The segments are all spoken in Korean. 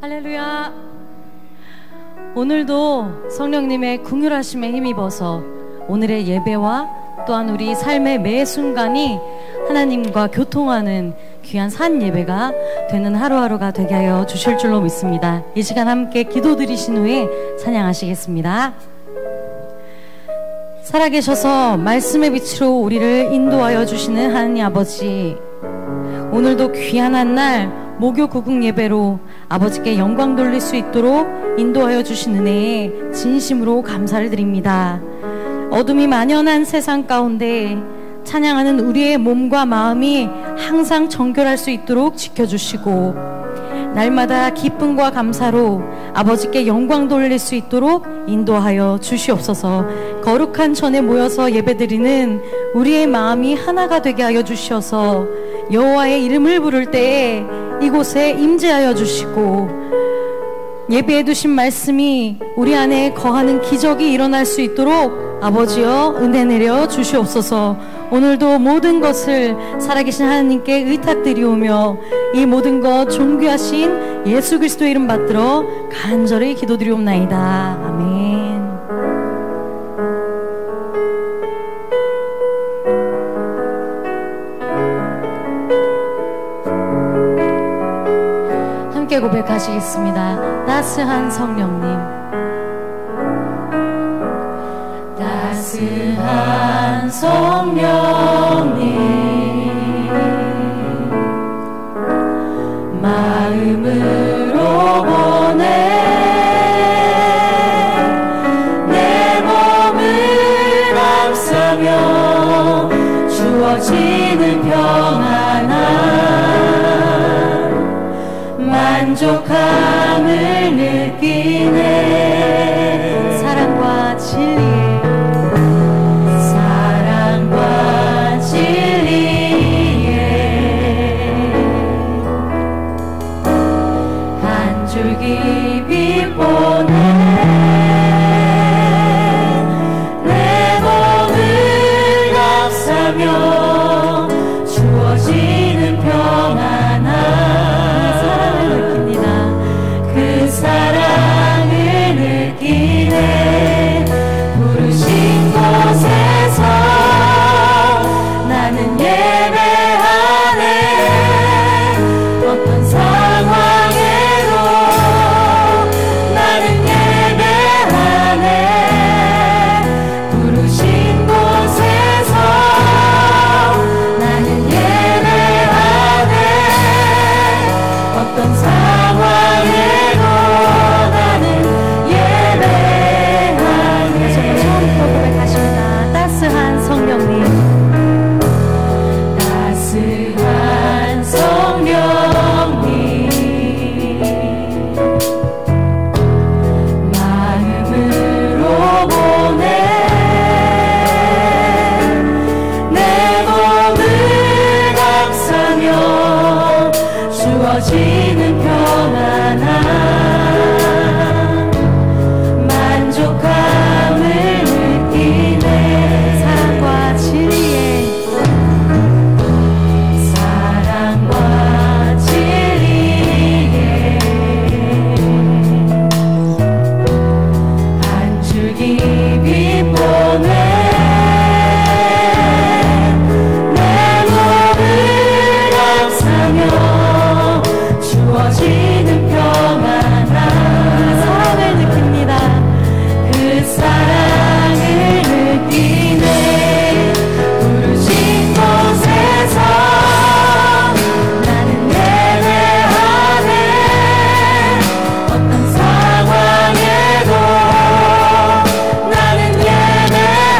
할렐루야. 오늘도 성령님의 긍휼하심에 힘입어서 오늘의 예배와 또한 우리 삶의 매 순간이 하나님과 교통하는 귀한 산 예배가 되는 하루하루가 되게 하여 주실 줄로 믿습니다. 이 시간 함께 기도드리신 후에 찬양하시겠습니다. 살아계셔서 말씀의 빛으로 우리를 인도하여 주시는 하나님 아버지, 오늘도 귀한 한 날 목요 구국 예배로 아버지께 영광 돌릴 수 있도록 인도하여 주신 은혜에 진심으로 감사를 드립니다. 어둠이 만연한 세상 가운데 찬양하는 우리의 몸과 마음이 항상 정결할 수 있도록 지켜주시고, 날마다 기쁨과 감사로 아버지께 영광 돌릴 수 있도록 인도하여 주시옵소서. 거룩한 전에 모여서 예배드리는 우리의 마음이 하나가 되게 하여 주시어서 여호와의 이름을 부를 때에 이곳에 임재하여 주시고, 예배해 두신 말씀이 우리 안에 거하는 기적이 일어날 수 있도록 아버지여 은혜 내려 주시옵소서. 오늘도 모든 것을 살아계신 하나님께 의탁드리오며 이 모든 것 존귀하신 예수 그리스도의 이름 받들어 간절히 기도드리옵나이다. 아멘. 함께 고백하시겠습니다. 따스한 성령님, 따스한 성령님, 마음으로 보내 내 몸을 감싸며 주어지는 평안함 만족함을 느끼네. 사랑과 진리에 줄기 빛 보내 내 몸을 감싸며 주어지는 평안함 그 사랑을 느끼네. 부르신 곳에서 나는 예배하네. 어떤 상황에 주어지는 평안함 만족함을 느끼네. 사랑과 진리에 사랑과 진리에 한 줄기 빛 보내 내 몸을 감싸며 주어지는 평안함 사랑을 느낍니다. 그 사랑을 느끼네. 부르신 곳에서 나는 예배하네. 어떤 상황에도 나는 예배하네.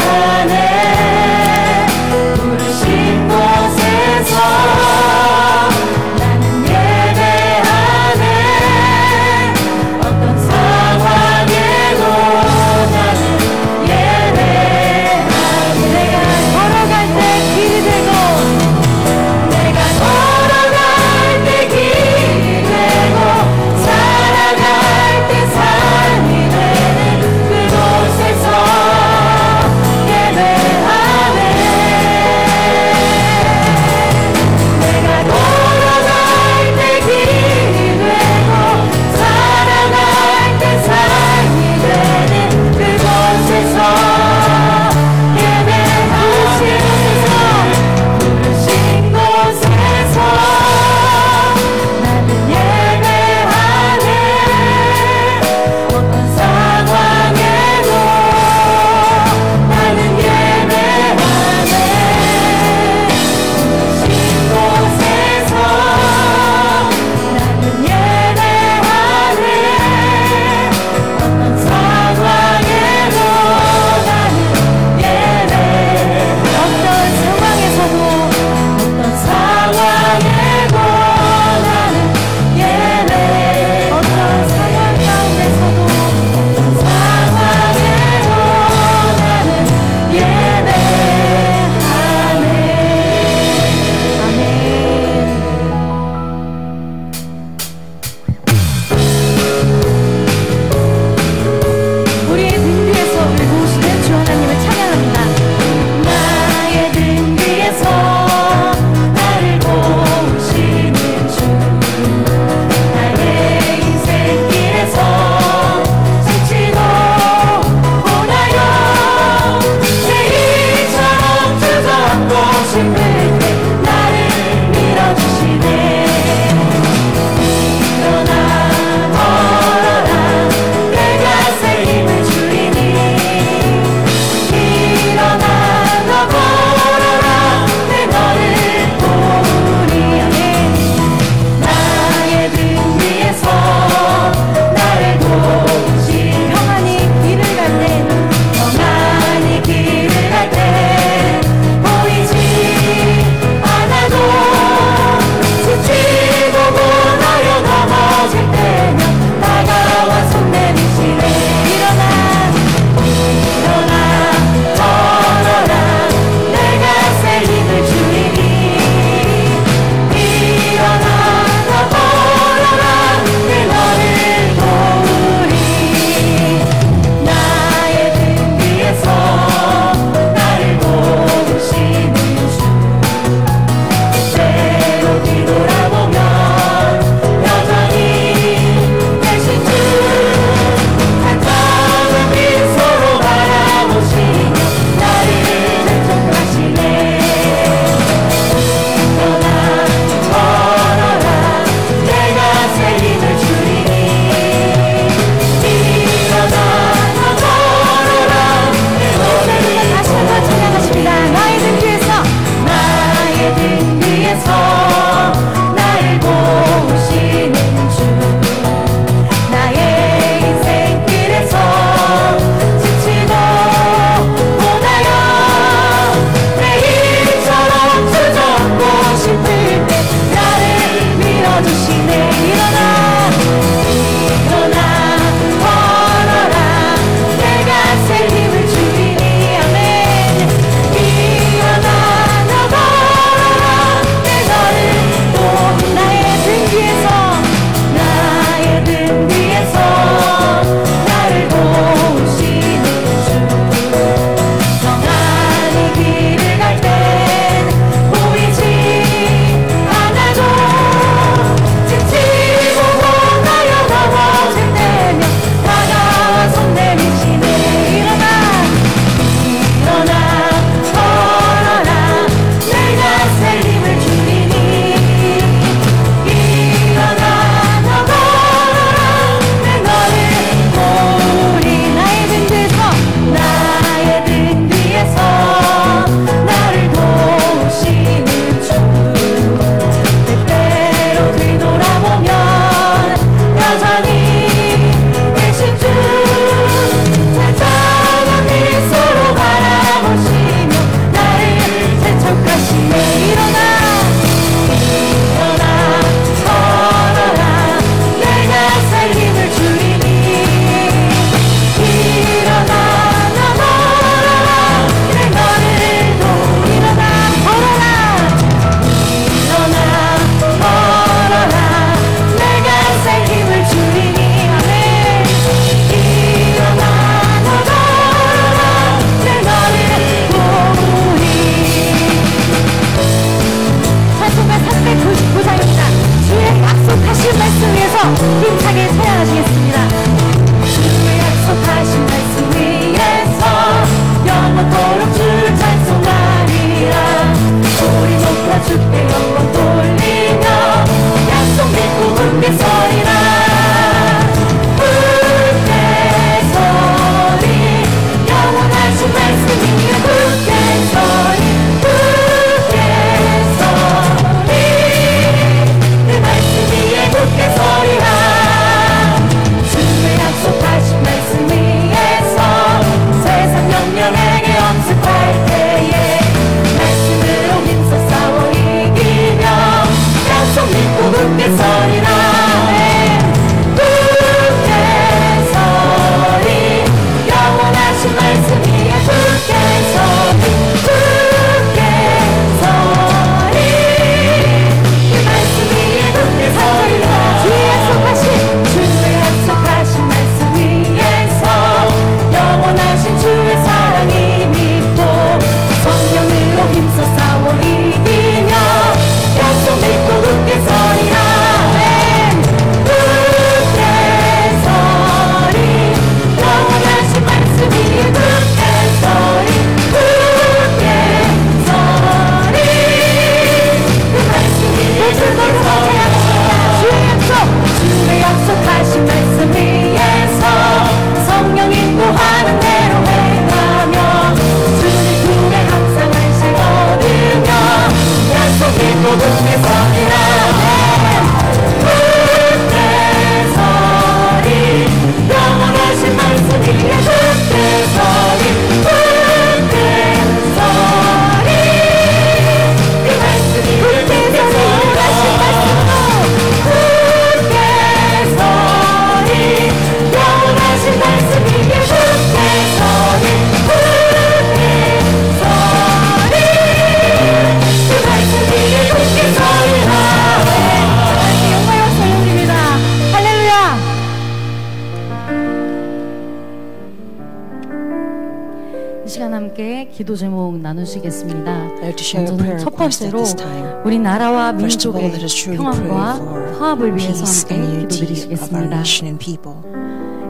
시간 함께 기도 제목 나누시겠습니다. I'd like to share a prayer 첫 request at 번째로 this time. 우리 나라와 First of all, 민족의 let us truly 평안과 pray for 화합을 위해서 peace 함께 and unity of our 기도드리시겠습니다. nation and people.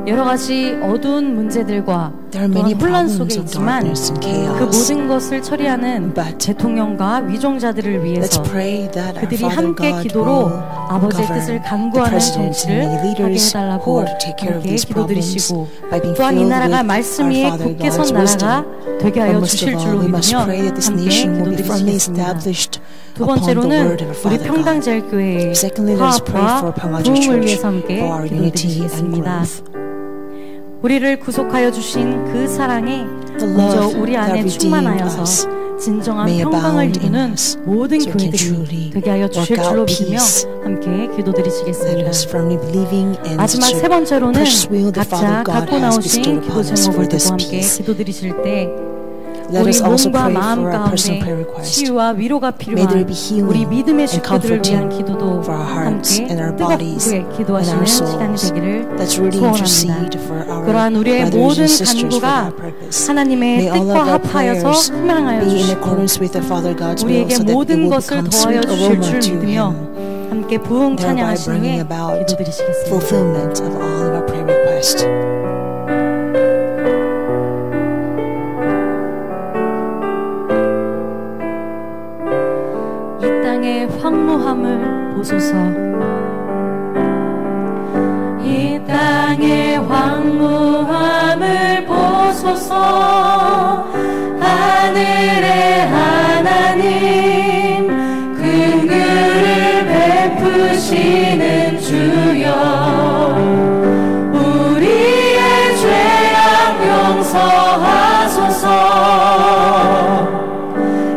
여러 가지 어두운 문제들과 There are many 또한 혼란 problems 속에 of 있지만 darkness and chaos. 그 모든 것을 처리하는 But 대통령과 위종자들을 let's 위해서 pray that our 그들이 Father 함께 God 기도로 will 아버지의 govern 뜻을 the 강구하는 president 정치를 and the 하게 leaders who 해달라고 are to take care of 함께 these problems 기도드리시고 by being 또한 이 filled 나라가 with 말씀 our 위에 Father 굳게 선 God's 나라가 wisdom. 되게 하여 But most 주실 of all, 줄로 we must 믿으며 pray that this 함께 nation will be firmly 기도드리시겠습니다. established 두 upon the 번째로는 word of our 우리 Father God. 평강제일교회의 Secondly, let us pray for 화합과 Panghaja 부흥을 Church 위해서 함께 for our unity and 기도드리시겠습니다. growth. 우리를 구속하여 주신 그 사랑이 The 먼저 love 우리 that 안에 redeemed 충만하여서 us 진정한 may 평강을 abound in 이루는 us, 모든 so we can 교회들이 truly 되게 하여 주실 work 줄로 out 믿으며 peace. 함께 Let 기도드리시겠습니다. us firmly believing and 마지막 세 the 번째로는 precious will that 각자 Father God 갖고 has 나오신 bestowed 기도 upon us for 제목을 this 두고 함께 peace. 기도드리실 때 Let 우리 us also 몸과 pray 마음 for our personal prayer 가운데 request. 치유와 위로가 May there 필요한 be healing 우리 믿음의 and 식구들을 위한 comforting 기도도 for our hearts 함께 and our bodies 뜨겁게 and 기도하시는 our 시간이 souls. 되기를 Let's really 소원합니다. intercede for our 그러한 우리의 brothers 모든 and sisters for 간구가 that purpose. 하나님의 May all 뜻과 of our 합하여서 prayers 흥망하여 be in 주시고 accordance with our Father God's will, 우리에게 so that it 모든 will 것을 become 더하여 sweet 주실 aroma 줄 to 믿으며 Him, 함께 부흥 thereby 찬양하신 bringing 후에 about 기도드리시겠습니다. fulfillment of all of our prayer requests. 이 땅의 황무함을 보소서. 이 땅의 황무함을 보소서. 하늘의 하나님 긍휼을 베푸시는 주여, 우리의 죄악 용서하소서.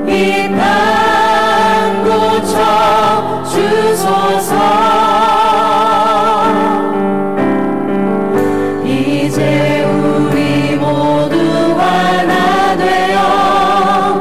이 땅 고쳐 주소서. 이제 우리 모두 하나 되어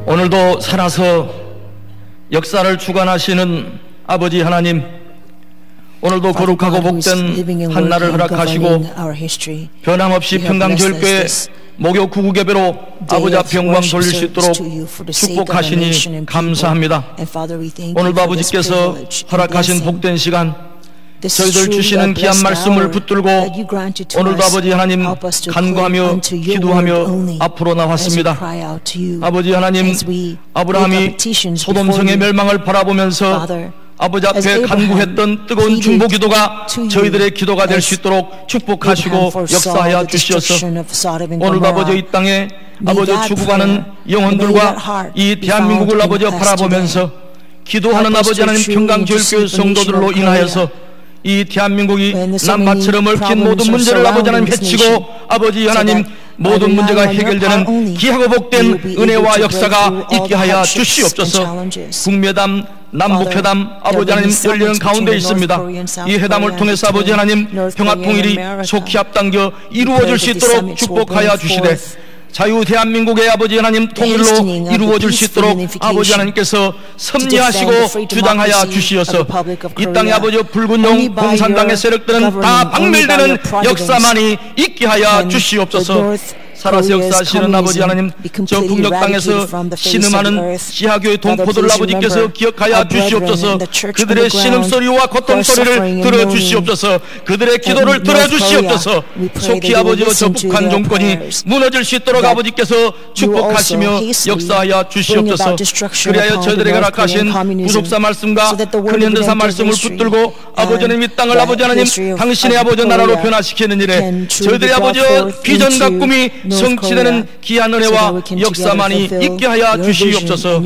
오늘도 살아서 역사를 주관하시는 아버지 하나님, 오늘도 거룩하고 복된 한날을 허락하시고 변함없이 평강교회교회 목요 구국예배로 아버지 앞에 영광 돌릴 수 있도록 축복하시니 감사합니다. 오늘도 아버지께서 허락하신 복된 시간, 저희들 주시는 귀한 말씀을 붙들고 오늘도 아버지 하나님 간구하며 기도하며 앞으로 나왔습니다. 아버지 하나님, 아브라함이 소돔성의 멸망을 바라보면서 아버지 앞에 간구했던 뜨거운 중보 기도가 저희들의 기도가 될 수 있도록 축복하시고 역사하여 주시옵소서. 오늘도 아버지 이 땅에 아버지 죽어가는 영혼들과 이 대한민국을 아버지 바라보면서 기도하는 아버지 하나님 평강교회교회 성도들로 인하여서 이 대한민국이 남바처럼 얽힌 모든 문제를 아버지 하나님 해치고 아버지 하나님 모든 문제가 해결되는 귀하고 복된 은혜와 역사가 있게 하여 주시옵소서. 북미회담, 남북회담 아버지 하나님 열리는 가운데 있습니다. 이 회담을 통해서 아버지 하나님 평화통일이 속히 앞당겨 이루어질 수 있도록 축복하여 주시되 자유 대한민국의 아버지 하나님 통일로 이루어질 수 있도록 아버지 하나님께서 섭리하시고 주장하여 주시어서 이 땅의 아버지 붉은 용 공산당의 세력들은 다 박멸되는 역사만이 있게 하여 주시옵소서. 살아서 역사하시는 아버지 하나님, 저 북녘 땅에서 신음하는 시하교의 동포들 아버지께서 기억하여 주시옵소서. 그들의 신음소리와 고통소리를 들어주시옵소서. 그들의 기도를 들어주시옵소서. 속히 아버지와 저 북한 정권이 무너질 수 있도록 아버지께서 축복하시며 역사하여 주시옵소서. 그리하여 저희들에게 허락하신 구속사 말씀과 근현대사 말씀을 붙들고 아버지 하나님 이 땅을 아버지 하나님 당신의 아버지 나라로 변화시키는 일에 저희들의 아버지 비전과 꿈이 성취되는 귀한 은혜와 역사만이 있게 하여 주시옵소서.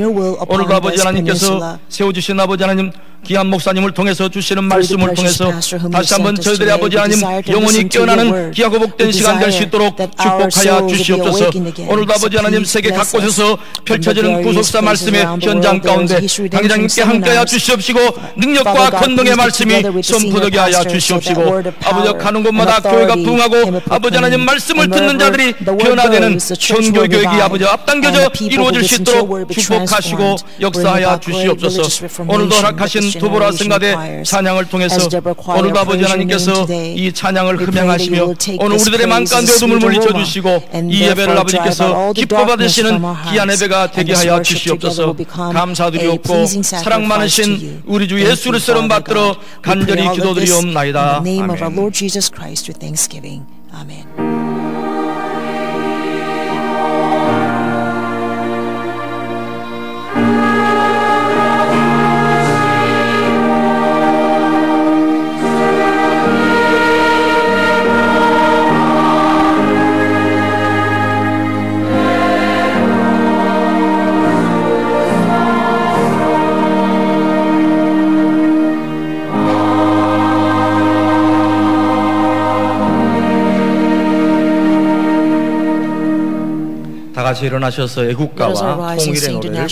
오늘도 아버지 하나님께서 세워주신 아버지 하나님 귀한 목사님을 통해서 주시는 말씀을 통해서 다시 한번 저희들의 아버지 하나님 영혼이 깨어나는 귀하고 복된 시간 될 수 있도록 축복하여 주시옵소서. 오늘도 아버지 하나님 세계 각곳에서 펼쳐지는 구속사 말씀의 현장 가운데 당장님께 함께하여 주시옵시고 능력과 권능의 말씀이 선포되게 하여 주시옵시고 아버지 가는 곳마다 교회가 부흥하고 아버지 하나님 말씀을 듣는 자들이 변화되는 전교 교육이 아버지 앞당겨져 이루어질 수 있도록 축복하시고 역사하여 주시옵소서. 오늘도 허락하신 두보라 성가대 찬양을 통해서 오늘도 아버지 하나님께서 이 찬양을 흠양하시며 오늘 우리들의 맘 가운데 어둠을 물리쳐 주시고 이 예배를 아버지께서 기뻐 받으시는 귀한 예배가 되게 하여 주시옵소서. 감사드리옵고 사랑 많으신 우리 주 예수 그리스도를 받들어 간절히 기도드리옵나이다. 아멘. 다 같이 일어나셔서 애국가와 통일의 노래를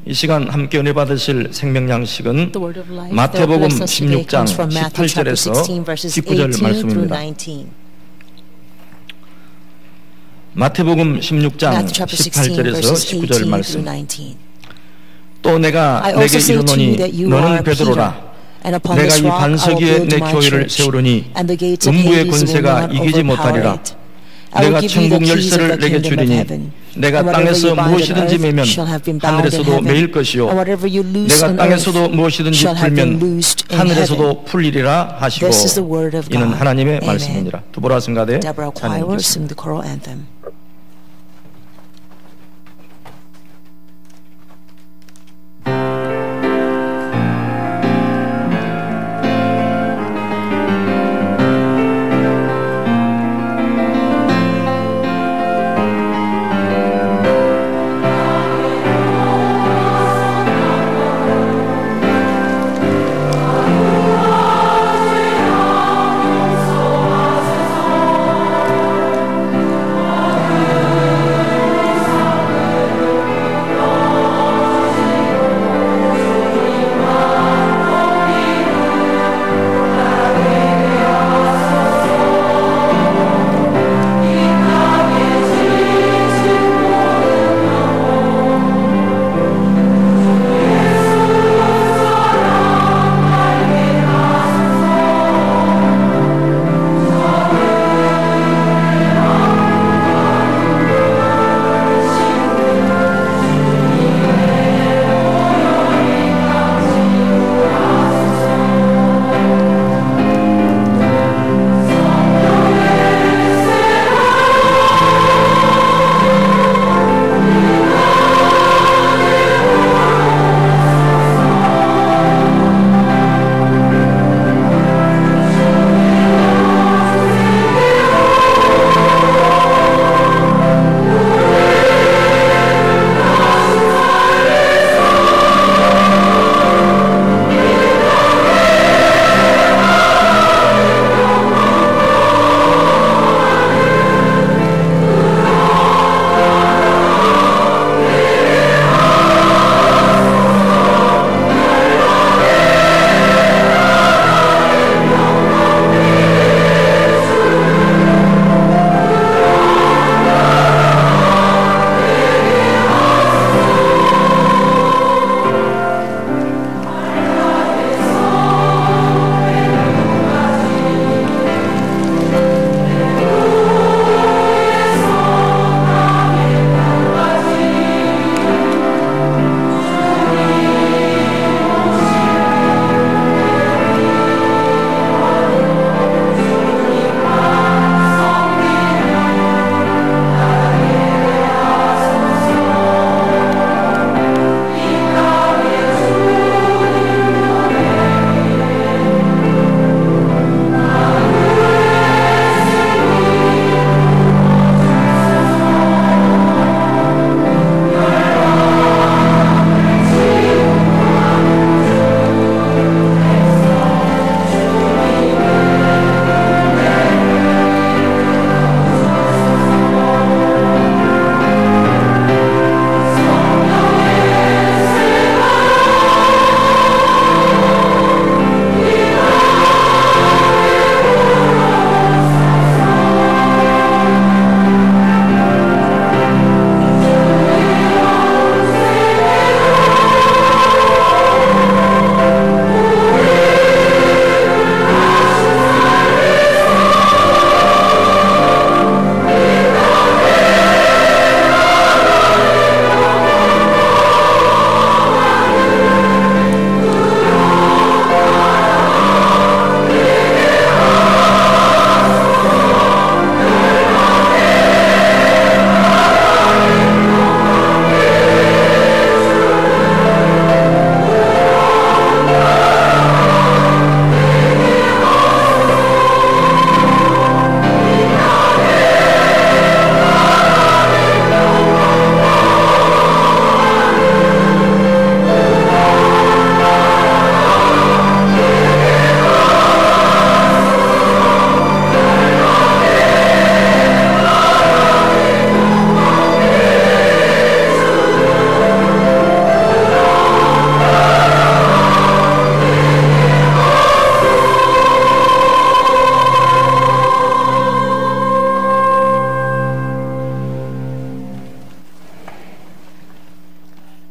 이 시간 함께 은혜 받으실 생명 양식은 The word of life 마태복음 that will bless us today 16장 comes from Matthew chapter 16 18절에서 verses 19절 18 through 말씀입니다. 19. 마태복음 16장 Matthew chapter 16 18절에서 verses 19절 18 through 말씀. 19. 또 내가 I 내게 also say to you 이르노니 that you 너는 are Peter, 베드로라. and upon 내가 this 이 rock I will 반석 위에 build 내 my 교회를 church, 세우리니 and the gates of 음부의 Hades will 권세가 not 이기지 overpower 못하리라. it. I will 내가 give you the 천국 keys of 열쇠를 the 내게 kingdom of 주리니 heaven. 내가 And whatever 땅에서 you bind on 무엇이든지 earth 매면 shall have been bound in 하늘에서도 heaven, 매일 것이요 and whatever you loose 내가 on 땅에서도 earth 무엇이든지 shall have been 풀면 loosed in heaven. 하늘에서도 풀리리라 하시고 This is the word of 이는 God. 하나님의 Amen. 말씀이니라. 두보라 승가대 Deborah 찬양해 Choir will 주시옵소서. sing the choral anthem.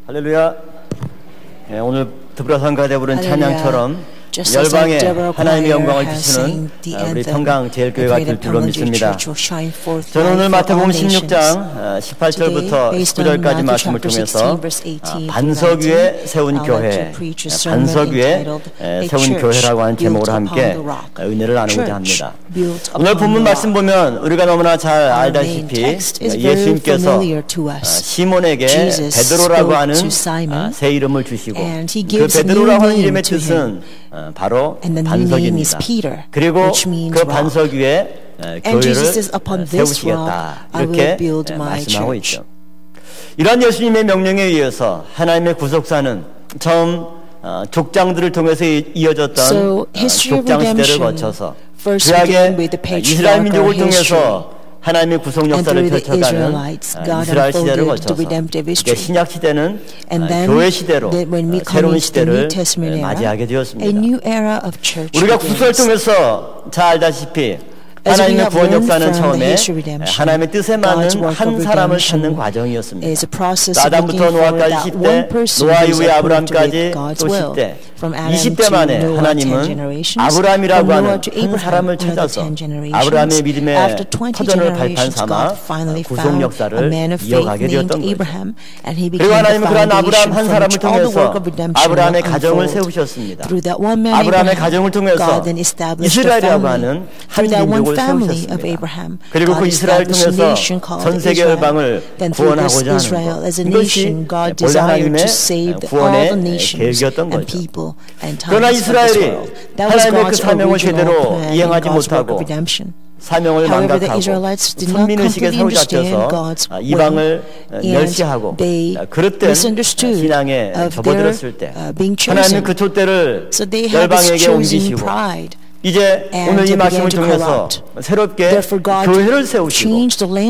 할렐루야. 예, 오늘 드브라산가대 부른 찬양처럼 열방에 하나님의 영광을 비추는 우리 평강제일교회가 될 줄로 믿습니다. 저는 오늘 마태복음 16장 18절부터 19절까지 말씀을 통해서 반석 위에 세운 교회, 반석 위에 세운 교회라고 하는 제목으로 함께 은혜를 나누고자 합니다. 오늘 본문 말씀 보면 우리가 너무나 잘 알다시피 예수님께서 시몬에게 베드로라고 하는 새 이름을 주시고 그 베드로라고 하는 이름의 뜻은 바로 반석입니다. 그리고 그 반석 위에 교회를 세우시겠다 이렇게 말씀하고 있죠. 이러한 예수님의 명령에 의해서 하나님의 구속사는 처음 족장들을 통해서 이어졌던 족장 시대를 거쳐서 구약의 이스라엘 민족을 통해서 하나님의 구속 역사를 펼쳐가는 이스라엘 시대를 거쳐서 신약 시대는 교회 시대로 새로운 시대를 맞이하게 되었습니다. 우리가 구속을 통해서 잘 알다시피 하나님의 구원 역사는 처음에 하나님의 뜻에 맞는 한 사람을 찾는 과정이었습니다. 아담부터 노아까지 10대, 노아 이후에 아브라함까지 또 10대, 20대 만에 하나님은 아브라함이라고 하는 한 사람을 찾아서 아브라함의 믿음의 터전을 발판 삼아 구속 역사를 이어가게 되었던 거죠. 그리고 하나님은 그러한 아브라함 한 사람을 통해서 아브라함의 가정을 세우셨습니다. 아브라함의 가정을 통해서 이스라엘이라고 하는 한 민족을 세우셨습니다. 그리고 그 이스라엘을 통해서 전 세계 열방을 구원하고자 하는 것, 이것이 원래 하나님의 구원의 계획이었던 거죠. 그러나 이스라엘이 하나님의 그 사명을 제대로 이행하지 못하고 사명을 망각하고 선민의식에 사로잡혀서 이방을 멸시하고 그릇된 신앙에 접어들었을 때 하나님은 그 촛대를 열방에게 옮기시고 이제 오늘 이 말씀을 통해서 새롭게 교회를 세우시고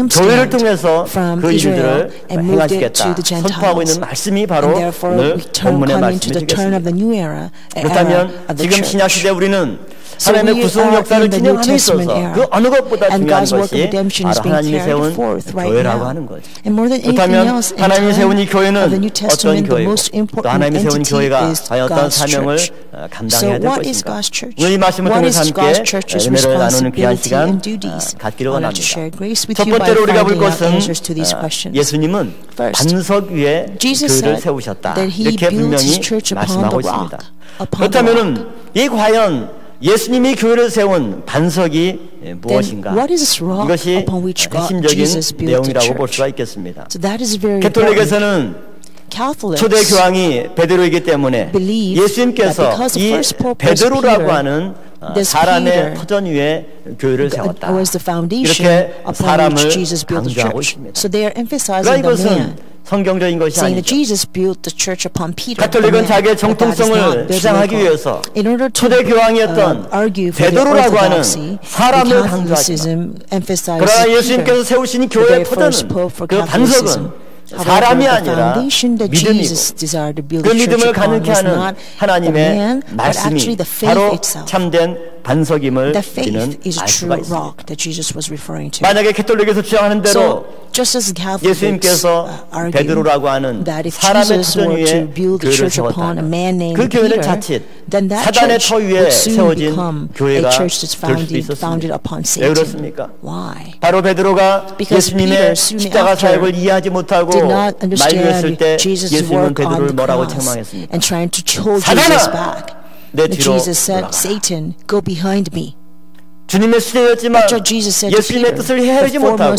교회를 통해서 그 일들을 행하시겠다 선포하고 있는 말씀이 바로 오늘 본문의 말씀이시겠습니다. 그렇다면 지금 신약시대 우리는 하나님의 구속 역사를 진행함에 있어서 그 어느 것보다 중요한 것이 바로 하나님이 세운 교회라고 하는 거죠. 그렇다면 하나님이 세운 이 교회는 어떤 교회고 또 하나님이 세운 교회가 과연 어떤 사명을 감당해야 될 것인가. 오늘 이 말씀을 통해서 함께 은혜를 나누는 귀한 시간 갖기를 원합니다. 첫 번째로 우리가 볼 것은 예수님은 반석 위에 교회를 세우셨다 이렇게 분명히 말씀하고 있습니다. 그렇다면 이 과연 예수님이 교회를 세운 반석이 무엇인가? 이것이 핵심적인 내용이라고 볼 수가 있겠습니다. 가톨릭에서는 초대 교황이 베드로이기 때문에 예수님께서 이 베드로라고 하는 사람의 터전 위에 교회를 세웠다. 이렇게 사람을 강조하고 있습니다. 그러나 이것은 성경적인 것이 아니죠. 가톨릭은 자기의 정통성을 주장하기 위해서 초대 교황이었던 베드로라고 하는 사람을 강조하지만 그러나 예수님께서 세우신 교회의 터전은 그 반석은 사람이 아니라 믿음이고 그 믿음을 가능케 하는 하나님의 말씀이 바로 참된 반석임을 우리는 알 수가 있습니다. 만약에 가톨릭에서 주장하는 대로 예수님께서 베드로라고 하는 사람의 터전 위에 교회를 세웠다면 그 교회는 자칫 사단의 터 위에 세워진 교회가 될 수도 있었습니다. 왜 그렇습니까? 바로 베드로가 예수님의 십자가 사역을 이해하지 못하고 만류했을 때 예수님은 베드로를 뭐라고 책망했습니까? 사단아! 내 뒤로 돌아가라. 주님의 수제였지만 예수님의 뜻을 헤아리지 못하고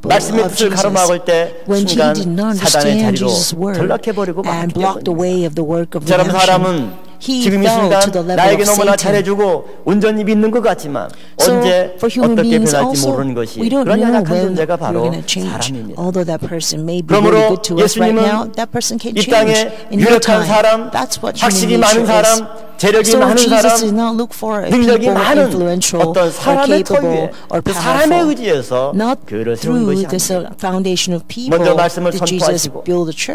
말씀의 뜻을 가로막을 때 순간 사단의 자리로 전락해버리고 말았거든요. 사람은 지금 이 순간 나에게 너무나 잘해주고 온전히 믿는 것 같지만 언제 어떻게 변할지 모르는 것이 그런 연약한 존재가 바로 사람입니다. 그러므로 예수님은 이 땅에 유력한 사람, 학식이 많은 사람, 재력이 많은 사람, 능력이 많은 어떤 사람의 터 위에 그 사람의 의지에서 교회를 세운 것이 아닙니다. 먼저 말씀을 선포하시고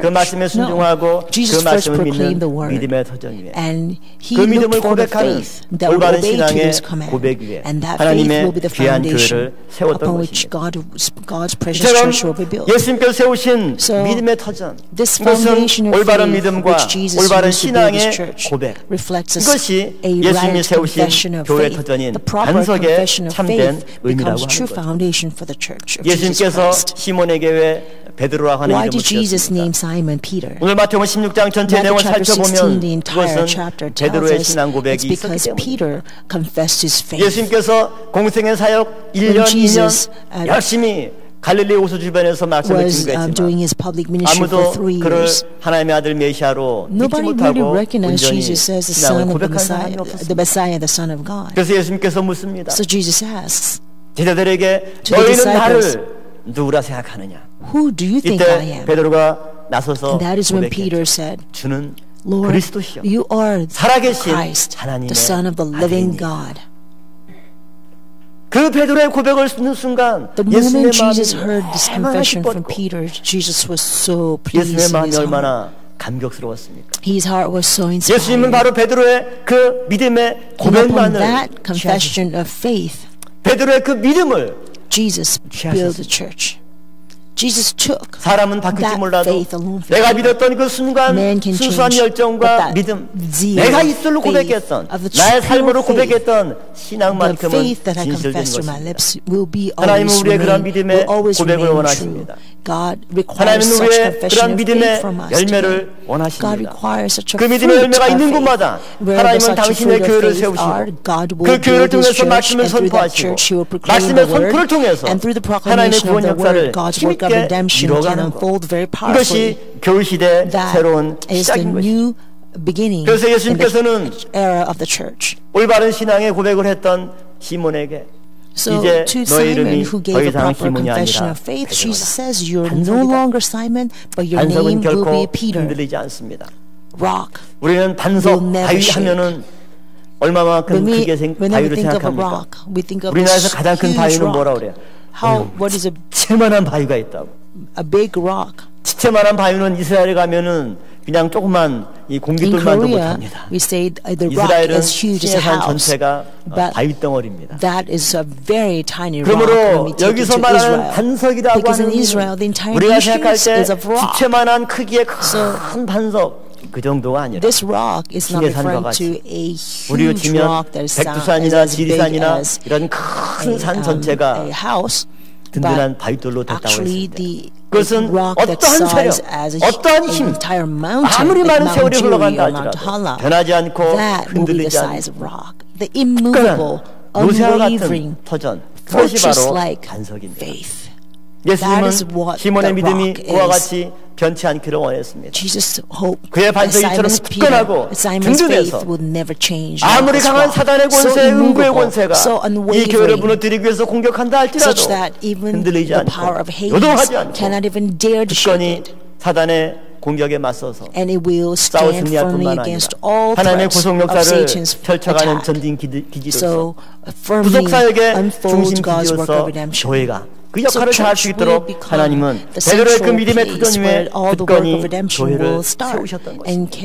그 말씀에 순종하고 그 말씀을 믿는 믿음의 터전 위에 그 믿음을 고백하는 올바른 신앙의 고백 위에 하나님의 귀한 교회를 세웠던 것입니다. 이처럼 예수님께서 세우신 믿음의 터전, 이것은 올바른 믿음과 올바른 신앙의 고백, 이것이 예수님이 세우신 교회 터전인 반석의 참된 의미라고 하는 거죠. 예수님께서 시몬에게 왜 베드로라고 하는 이름을 지었습니까? 오늘 마태복음 16장 전체 내용을 살펴보면 그것은 베드로의 신앙 고백이 있었기 때문입니다. 예수님께서 공생의 사역 1년, 2년 열심히 갈릴리 호수 주변에서 말씀을 증거했지만 아무도 그를 하나님의 아들 메시아로 믿지 못하고 온전히 신앙을 고백한 사람이 없었습니다. 그래서 예수님께서 묻습니다. 제자들에게 너희는 나를 누구라 생각하느냐? 이때 베드로가 나서서 고백했죠. 주는 그리스도시요 살아계신 하나님의 아들이니라. 그 베드로의 고백을 듣는 순간 예수님의 마음이 기뻤고 예수님의 마음이 얼마나 감격스러웠습니까? 예수님은 바로 베드로의 그 믿음의 고백만을 취하셨습니다. 베드로의 그 믿음을 취하셨습니다. 사람은 바뀔지 몰라도 내가 믿었던 그 순간 순수한 열정과 믿음, 내가 입술로 고백했던 나의 삶으로 고백했던 신앙만큼은 진실된 것입니다. 하나님은 우리의 그런 믿음의 고백을 원하십니다. 하나님은 우리의 그런 믿음의 열매를 원하십니다. 그 믿음의 열매가 있는 곳마다 하나님은 당신의 교회를 세우시고 그 교회를 통해서 말씀을 선포하시고 말씀의 선포를 통해서 하나님의 구원 역사를 힘있게 이뤄가는 것, 이것이 교회 시대의 새로운 시작인 것입니다. 그래서 예수님께서는 올바른 신앙의 고백을 했던 시몬에게 이제 너의 이름이 더 이상 시몬이 아니라 베드로다. 반석은 결코 흔들리지 않습니다. 우리는 반석, 바위 하면은 얼마만큼 크게 바위를 생각합니까? 우리나라에서 가장 큰 바위는 뭐라 그래요? 지체만한 바위가 있다고. 지체만한 바위는 이스라엘에 가면은 그냥 조그만 이 공깃돌만도 못합니다. 이스라엘은 시내산 전체가 바위 덩어리입니다. 그러므로 여기서 말하는 반석이라고 하는 우리가 생각할 때 지체만한 크기의 큰 반석 그 정도가 아니라 시내산과 같이 우리로 치면 백두산이나 지리산이나 이런 큰 산 전체가 든든한 바위돌로 됐다고 했습니다. 그것은 어떠한 세력, 어떠한 힘, 아무리 많은 세월이 흘러간다 할지라도 변하지 않고 흔들리지 않는 굳건한 노새와 같은 터전, 그것이 바로 반석입니다. 예수님은 시몬의 믿음이 그와 같이 변치 않기를 원했습니다. 그의 반석이 이처럼 굳건하고 든든해서 아무리 강한 사단의 권세, 음부의 권세가 이 교회를 무너뜨리기 위해서 공격한다 할지라도 흔들리지 않고 요동하지 않고 굳건히 사단의 공격에 맞서서 싸워 승리할 뿐만 아니라 하나님의 구속 역사를 펼쳐가는 전진 기지로서 구속 사역의 중심 기지로서 교회가 그 역할을 다할 수 있도록 하나님은 베드로의 그 믿음의 터전 위에 굳건히 교회를 세우셨던 것입니다.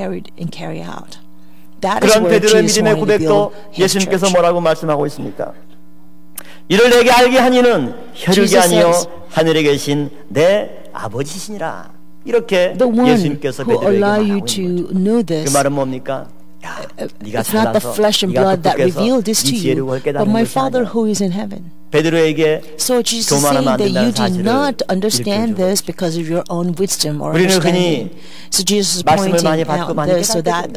그런 베드로의 믿음의 고백도 예수님께서 뭐라고 말씀하고 있습니까? 이를 내게 알게 하니는 혈육이 아니요 하늘에 계신 내 아버지시니라. 이렇게 예수님께서 베드로에게 말하고 있는 거죠. 그 말은 뭡니까? 야, 네가 살아서 네가 극복해서 네 지혜를 깨닫는 것이 아니야. 베드로에게 교만하면 안 된다는 사실을 일깨워주고 우리는 흔히 말씀을 많이 받고 많이 깨닫게 됩니다.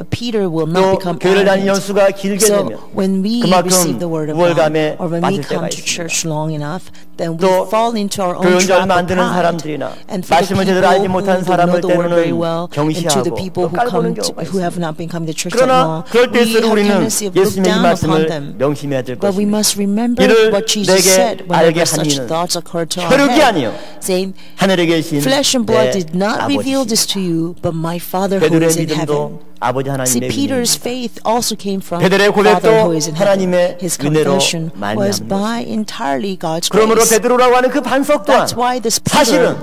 또 교회를 다니는 연수가 길게 되면 그만큼 우월감에 빠질 때가 있습니다. 또 교회 온 지 얼마 안 되는 사람들이나 말씀을 제대로 알지 못하는 사람을 때로는 경시하고 또 깔보는 경우가 있습니다. 그러나 그럴 때일수록 우리는 예수님의 이 말씀을 명심해야 될 것입니다. 이를 내게 알게 하니는 혈육이 아니요 하늘에 계신 내 아버지시다. 베드로의 믿음도 아버지 하나님의 믿음입니다. 베드로의 고백도 하나님의 은혜로 말미암는 것입니다. 그러므로 베드로라고 하는 그 반석 또한 사실은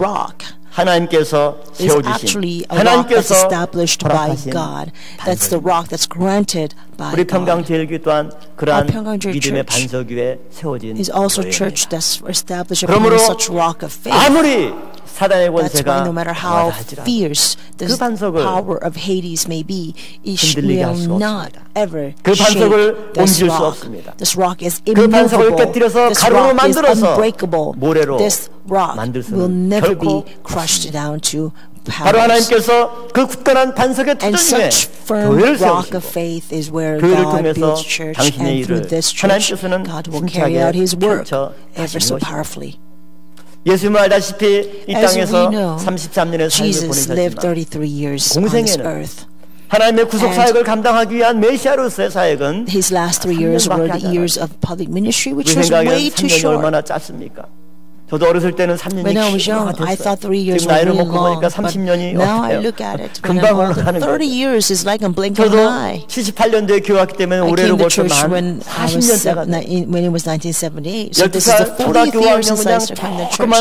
하나님께서 is actually 세워주신 a rock that's 하나님께서 established by 허락하신 God. That's the rock that's granted by 우리 God. 평강제일교회 또한 그러한 평강제일 믿음의 church 반석 위에 세워진 is also 교회입니다. church that's established upon 그러므로 such rock of faith. 아무리 사단의 That's why 권세가 no matter how 강하다 할지라도 fierce the 그 반석을 power of Hades may be, it 흔들리게 할 수가 will not 없습니다. ever 그 반석을 shake this 옮길 수 rock. 없습니다. This rock is 그 반석을 immovable. 깨뜨려서 This 가루로 rock is 만들어서 unbreakable. 모래로 This rock 만들 수는 will never 결코 be crushed down to 바로 powers. 하나님께서 그 굳건한 반석의 And 토대 위에 such firm 교회를 rock of 세우시고 faith is where 교회를 God 통해서 builds church, 당신의 and through 일을 this church, 하나님께서는 God will carry out 힘차게 His work 펼쳐 ever so 가시는 것입니다. powerfully. 예수님은 알다시피 이 As we 땅에서 know, 33년의 삶을 Jesus lived 보내셨지만 33 years on this 공생에는 earth. 하나님의 구속 사역을 감당하기 위한 메시아로서의 사역은 His last 3 years were 3년밖에 the 하지 years of public ministry, which 우리 was 생각에는 way too 3년이 short. 얼마나 짧습니까? 저도 어렸을 때는 3년이 When I was 긴 young, 것 I thought 3 같았어요. years 지금 were 나이를 really 먹고 long, 보니까 but 30년이 now I 어때요? look at it. When 금방 I'm older, 올라가는 30 거예요. years is like I'm blinking an 저도 eye. 78년도에 교회왔기 때문에 I 올해로 came to 벌써 church 한 when I was 40년째가 돼요. when it was 1978. So this is 12살 the 40th 초등학교 year 5학년 since I 그냥 started coming to church. 조그만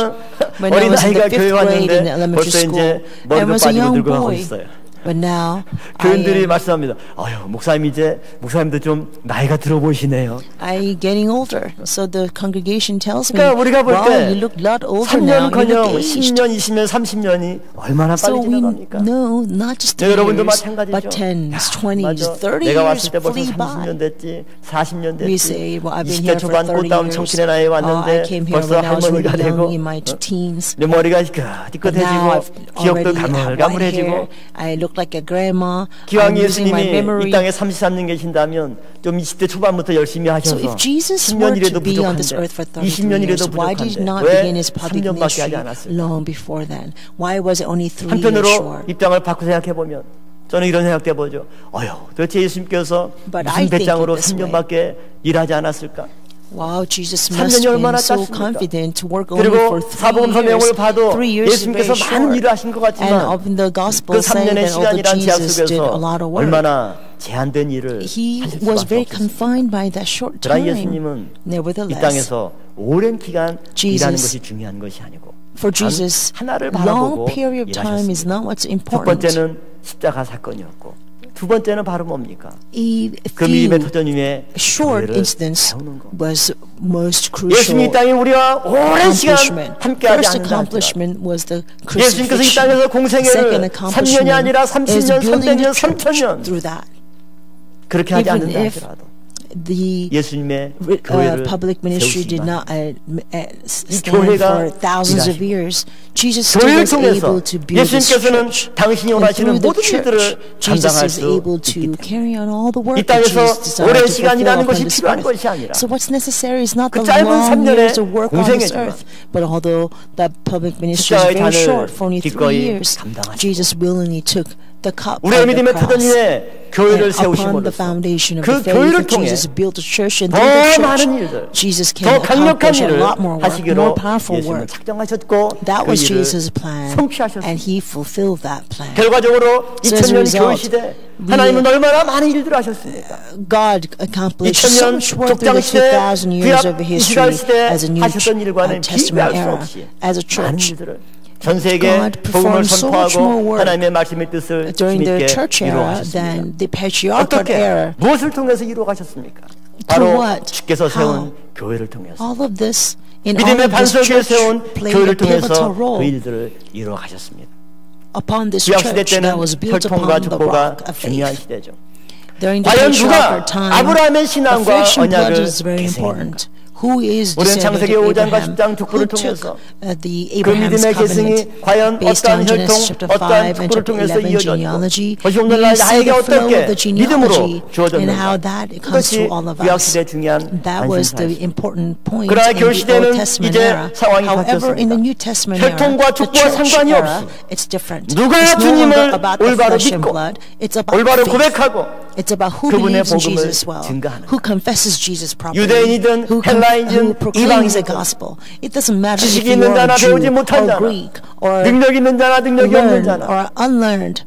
When I was in 어린아이가 the 교회 5th grade in 왔는데 elementary 벌써 school, 이제 I 머리도 was a 빠지고 young 늙어가고 boy. 있어요. But now 교인들이 말씀합니다. 아유, 목사님도 좀 나이가 들어 보이시네요. I'm getting older. So the congregation tells me, 그러니까 우리가 볼 wow, 때 you look a lot older now. You3년커녕 look aged. 10년, 20년, 30년이 얼마나 So 빨리 we 지나갑니까? know not just 네, 10 여러분도 years, 마찬가지죠. but 10s, 20s, 맞아. 30 내가 years 왔을 때 벌써 flee by. 30년 됐지, 40년 We 됐지, say, well, I've been 20대 here for 초반 30 꽃다운 years. 청춘의 나이에 I 왔는데 came here 벌써 when I was 할머니가 really young 되고 in my teens. 내 머리가 But now 띠끗해지고 I've 기억도 already had white hair. 가물가물해지고 I look like a grandma. 기왕 I'm losing my 예수님이 memory. 이 땅에 33년 계신다면 좀 20대 초반부터 열심히 하셔서 So if Jesus were 10년이라도 to be on this 부족한데 earth for 33 20년이라도 years, why did he not 부족한데 begin 왜 his public 3년밖에 하지 ministry 않았을까? long before then? Why was it only 3 years 한편으로 short? 입장을 바꿔 생각해보면 저는 이런 생각도 해보죠. 도대체 예수님께서 But 무슨 I think 배짱으로 it this way. 3년밖에 일하지 않았을까? Wow, Jesus 3년이 must have been 얼마나 so 짧습니까? confident to work only 그리고 for 3 사복음서 years. 내용을 봐도 3 years is 예수님께서 very 많은 short. 일을 하신 것 And 같지만 in the gospel 그 saying 3년의 that although 시간이란 제한 Jesus did a 속에서 lot of work, 얼마나 제한된 일을 he 하실 was 수밖에 very 없었습니다. confined by that short 그러나 time. 예수님은 이 Nevertheless, 땅에서 오랜 기간 Jesus, 일하는 것이 중요한 것이 아니고 for Jesus, 하나를 long 바라보고 period of time is 일하셨습니다. not what's 첫 important. 번째는 십자가 사건이었고 두 번째는 바로 뭡니까? A 그 few 믿음의 터전 위에 short 교회를 incidents 세우는 것. was most 예수님이 이 crucial 땅에 우리와 오랜 시간 accomplishment. 함께하지 First 않는다 할지라도 accomplishment was the 예수님께서 이 crucifixion. 땅에서 공생애를 Second 3년이 accomplishment 아니라 is 30년, building 300년, the church 3000년 through that. 그렇게 하지 Even 않는다 if 할지라도 the 예수님의 교회를 public ministry did 세우시기만 not stand 교회가 for thousands of 일하시고 years. Jesus still 교회를 was 통해서 able to build his 예수님께서는 church. 당신이 And 원하시는 through the 모든 church, 일들을 Jesus 감당할 is 수 able 있기 to 때문에 carry on all the work 이 that 땅에서 Jesus desired 오랜 to 시간이라는 fulfill upon 것이 this 필요한 earth. 것이 아니라 So what's necessary is not 그 the 짧은 long 3년의 years of work on this 공생애지만 earth, but although that public ministry is 십자가의 very 잔을 short, for only 3 기꺼이 years, 감당하시고 Jesus willingly took the cup 우리의 of the 믿음의 터전 cross. 위에 교회를 And upon the 세우심으로써 foundation of 그 the faith 교회를 of 통해 Jesus built the church, and 더 through the church, 많은 일들, Jesus 더 can 강력한 accomplish a 일을 lot more work, 하시기로 more powerful 예수님은 work. 작정하셨고 That 그 was 일을 Jesus' plan, 성취하셨습니다. and He fulfilled that plan. 결과적으로 So as 2000년 a 교회 result, 시대 we- 하나님은 얼마나 많은 일들을 하셨습니까? God accomplished so 2000년 much work through the 족장 시대, 2,000 years 구약 of 이스라엘 history 시대 as a New 하셨던 일과는 비교할 Testament 수 era, 없이 as a 많은 church. 일들을 전 세계 God 복음을 performed so much more 선포하고 work 하나님의 말씀의 뜻을 during the 힘있게 church era 이루어가셨습니다. than the patriarchal 어떻게 era. 무엇을 통해서 이루어가셨습니까? 바로 what? 주께서 세운 How? 교회를 통해서 All of this, in all 믿음의 of this 반석에 church 세운 played a 교회를 pivotal 통해서 그 role 일들을 이루어가셨습니다. upon this 구약 시대 church 때는 that was built 혈통과 upon the 족보가 rock of 중요한 faith. 시대죠. During the 과연 누가 patriarchal time, 아브라함의 the 신앙과 flesh and blood 언약을 is very 계승했는가? important. Who is 우리는 descendant 창세기 of 5장과 Abraham? 10장 Who 족보를 took 통해서 the 그 Abraham's 믿음의 계승이 covenant 과연 based 어떠한 on Genesis 혈통, chapter 어떠한 5 and 족보를 chapter 통해서 11 이어졌고 genealogy? 그것이 We 오늘날 see 나에게 the flow 어떻게 of the 믿음으로 genealogy and 주어졌는가? how that comes 그것이 to all of 구약 us. 시대의 중요한 That was the 관심사였습니다. important point 그러나 in 교회 the 시대는 Old Testament 이제 era. 상황이 However, in 바뀌었습니다. the New Testament era, 혈통과 the 족보와 church 상관이 era, 없이 it's different. 누가 It's no 주님을 longer about the 올바로 flesh and 믿고 blood. It's about 올바로 faith. 고백하고 It's about who 그분의 believes in 복음을 Jesus well, 증거하는 who confesses Jesus properly, 유대인이든 who 헬라인이든 proclaims the 이방인이든 gospel. It doesn't matter 지식이 if you 있는 are 자나 a Jew 배우지 못한 or 자나 Greek or 능력 있는 자나 능력이 없는 learned 자나 or unlearned.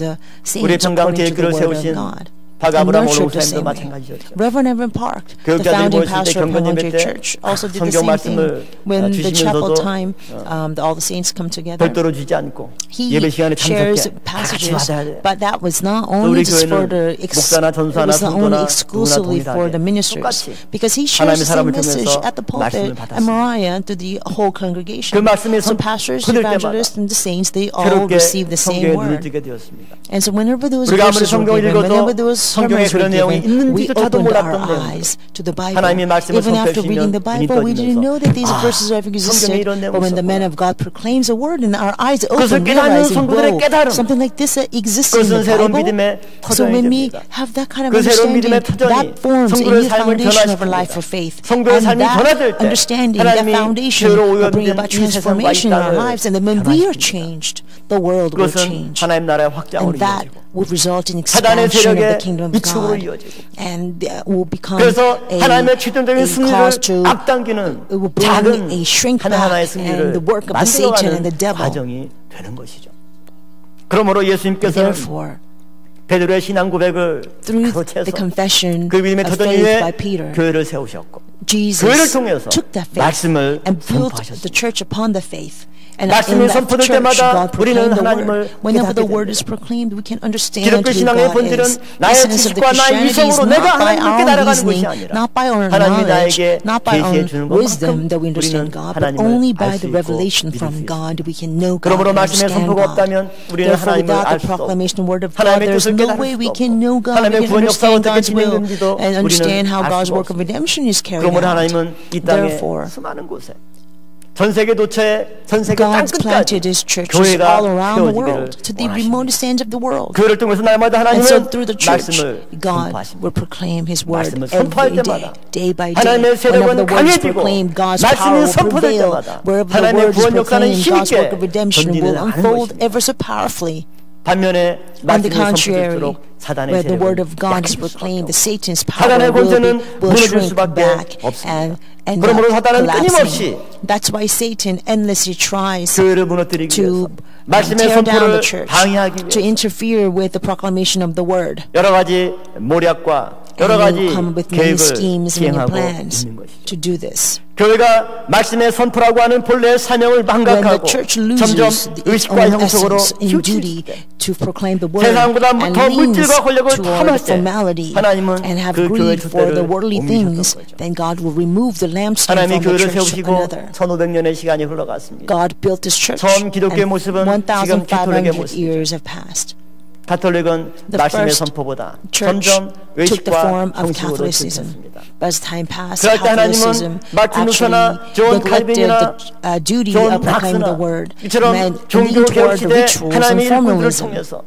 the 우리 saints 평강 according to the 제일교회를 word of 세우신 God. 박아브람 목사님도 마찬가지였죠. Reverend Evan Park, the 교육자들이 founding 모였을 때 pastor of 경건 Palm 예배 Hundred 때 Church, also did the 성경 same thing. 말씀을 When the chapel 주시면서도 time, all the saints come together. 별도로 주지 않고 He 예배 시간에 shares 참석해 다 같이 passages, 받아야 돼. but that was not 우리 only just for 교회는 the 목사나 전사나 it was not only 성도나 exclusively 누구나 for the 동일하게 ministers, 똑같이 because he shares 하나님의 the same 사람을 message 통해서 at the pulpit 말씀을 and 받았습니다. Mariah to the whole congregation. 그 말씀이 So pastors, 끊을 evangelists, 때마다 and the saints, they all 새롭게 receive the same 성경에 눈을 word. 뜨게 되었습니다. And so whenever those 우리가 아무리 verses were 성경을 given, 읽어도 whenever those 성경에 sermons were 그런 내용이 given, we 있는지조차도 opened our 몰랐던 eyes to the Bible. 하나님의 말씀을 Even after reading 선포해 the 주시면 Bible, we didn't know that these 아, verses have 성경에 existed. 이런 내용이 But when the man 있었구나. of God proclaims a word, and our eyes 그것을 open, 깨닫는 realizing, 성도들의 whoa, 깨달음. something like this exists in 그것은 the 새로운 Bible. 믿음의 So 터전이 when we 됩니다. have that kind of 그 새로운 understanding, 믿음의 터전이 that forms a 성도의 new 삶을 foundation of a 변화시킵니다. life of faith. 성도의 And 삶이 변화될 that 때 understanding, that 하나님이 foundation 죄로 will bring 오염된 about 이 세상과 이 transformation in our 땅을 lives. And then when we are 변화시킵니다. changed, the world will 그것은 change. 하나님 나라의 확장으로 And that 이어지고 would result in 사단의 expansion of the 세력의 kingdom of 위축으로 God, 이어지고 and will become 그래서 하나님의 최종적인 a 승리를 cause to 앞당기는 it will bring 작은 a shrink 하나하나의 back 승리를 and the work of the Satan and the 만들어가는 devil. 과정이 되는 것이죠. 그러므로 예수님께서는 Therefore, 베드로의 신앙 고백을 through 가로채서 the confession 그 믿음의 of 터전 faith 위에 by Peter, 교회를 세우셨고 Jesus 교회를 통해서 took that faith 말씀을 and built 선포하셨습니다. the church upon the faith. And 말씀이 in that 선포될 church, 때마다 God 우리는 proclaimed the 하나님을 word. Whenever the 깨닫게 word 됩니다. is proclaimed, we can understand 기독교 who 신앙의 God 본질은 is. The 나의 essence of the 지식과 나의 Christianity is 이성으로 not 내가 by 하나님을 our 깨달아가는 것이 reasoning, 아니라 not by our 하나님이 knowledge, 나에게 not by 계시해 our 주는 wisdom 것만큼 that we understand 우리는 God, but 하나님을 only 알 by 수 the 있고 revelation 믿을 수 from 있습니다. God we can know God 그러므로 and 말씀의 understand 선포가 God. 없다면 우리는 Therefore, 하나님을 without 알 the 수 없고 proclamation of the word of God, 하나님의 there's 뜻을 no 깨달을 way 수도 we 없고 can know God, we 하나님의 can 구원 역사가 understand 어떻게 God's will, 진행되는지도 and understand how 우리는 알 God's 수가 work of 없습니다. redemption is carried 그러므로 out. 하나님은 이 땅에 Therefore, 수많은 곳에 전 세계 도처에 전 세계 God's planted 땅끝까지 His churches all around the 세워지기를 world, to the 원하십니다. remotest ends of the world. 교회를 통해서 날마다 And so 하나님은 through the church, 말씀을 God 선포하십니다. will proclaim His word 말씀을 선포할 every 때마다 day by day. 하나님의 Whenever 세력은 the word is 강해지고 proclaimed, God's 말씀이 power will 선포될 prevail. 때마다 Wherever the 하나님의 word is 구원 역사는 proclaimed, God's 힘있게 work of redemption will 전진을 하는 unfold 것입니다. ever so powerfully. 반면에 On the 말씀이 contrary, 선포될수록 사단의 where the word 세력은 of God is 약해질 수밖에 proclaimed, the 없고 Satan's 사단의 power 권세는 will 무너질 shrink 수밖에 back 없습니다. and 그러므로 사단은 끊임없이 collapsing. That's why Satan endlessly tries 교회를 무너뜨리기 위해서 to 말씀의 tear down 선포를 the church, 방해하기 to 위해서 interfere with the proclamation of the word. 여러 가지 모략과 여러 And 가지 you come with many 계획을 schemes and 시행하고 plans 있는 것이죠. to do this. 교회가 말씀의 선포라고 하는 본래의 사명을 When the 망각하고 church 점점 loses its 의식과 own 형식으로 essence in 치우칠 duty 때 to proclaim the word 세상보다 and 더 leans 물질과 권력을 toward 탐할 때 formality 하나님은 and have 그 교회 greed for the 촛대를 worldly 옮기셨던 things, 거죠. then God will remove the lampstand 하나님이 from the 교회를 church to 세우시고 another. 1500년의 시간이 흘러갔습니다. God built His church, 처음 기독교의 and 모습은 지금 가톨릭의 1,500 모습이죠. years have passed. 가톨릭은 The 말씀의 first 선포보다 church 점점 took the form 외식과 of 형식으로 Catholicism. 들켰습니다. But as time passed, 그럴 때 Catholicism 하나님은 마틴 루터나 actually 존 neglected 칼빈이나 the duty 존 of proclaiming the 박스나 word 이처럼 and 종교 leaned 개혁 toward the 시대 rituals and 하나님의 일꾼들을 formalism. 통해서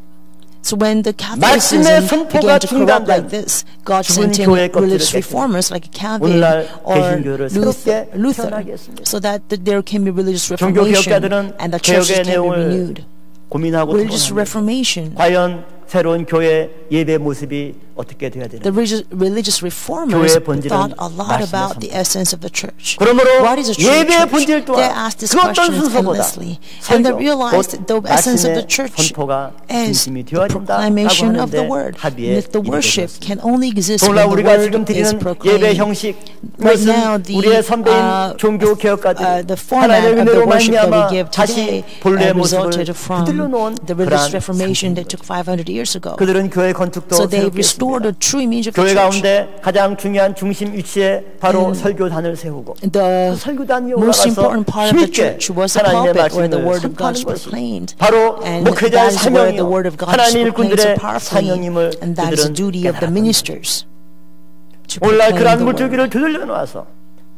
So when the 말씀의 Catholicism 선포가 began to corrupt like 중단된 this, God 죽은 sent in 교회의 religious 껍질을 reformers like Calvin 오늘날 or 개신교를 새롭게 Luther, 태어나게 했습니다. so that there can be religious 종교 reformation 개혁자들은 and the churches 개혁의 can be 내용을 renewed. 고민하고 Religious 토론합니다. reformation. 과연 새로운 교회 예배 모습이 어떻게 돼야 The 되는지. religious reformers 교회의 본질은 thought a lot 말씀의 about the 선포. essence of the church. 그러므로 What is a true 예배의 church? 본질 또한 They asked this 그 어떤 question 순서보다 endlessly, and they 설교, realized 곧 the essence of the 말씀의 church 선포가 is 중심이 the 되어야 된다고 proclamation of the 하는데 word. 합의에 That the worship 이르게 can only exist 오늘날 when the 우리가 지금 word is 드리는 예배 proclaimed. 형식 Right now, 그것은 우리의 선배인 종교 개혁가들이 the format 하나님의 of the 은혜로 worship that we 말미암아 give 다시 today 본래의 모습을 resulted from 그들로 놓은 the religious 그러한 reformation that 상태인 took 500 years ago. 그들은 교회 건축도 So they 새롭게 restored 했습니다. the true image of the 교회 church. 가운데 가장 중요한 중심 위치에 바로 설교단을 세우고 The 그 설교단 위에 most 올라가서 important part of the 힘있게 church was the 하나님의 pulpit where the 말씀을 word of God 선포하는 is 것이 proclaimed. 바로 And 목회자의 that is where the 사명이요 word of God is 하나님 proclaimed so 일꾼들의 powerfully. 사명임을 And that is the 그들은 duty of the 깨달았던 ministers. to 오늘날 proclaim 그러한 the word. 물줄기를 되돌려 놓아서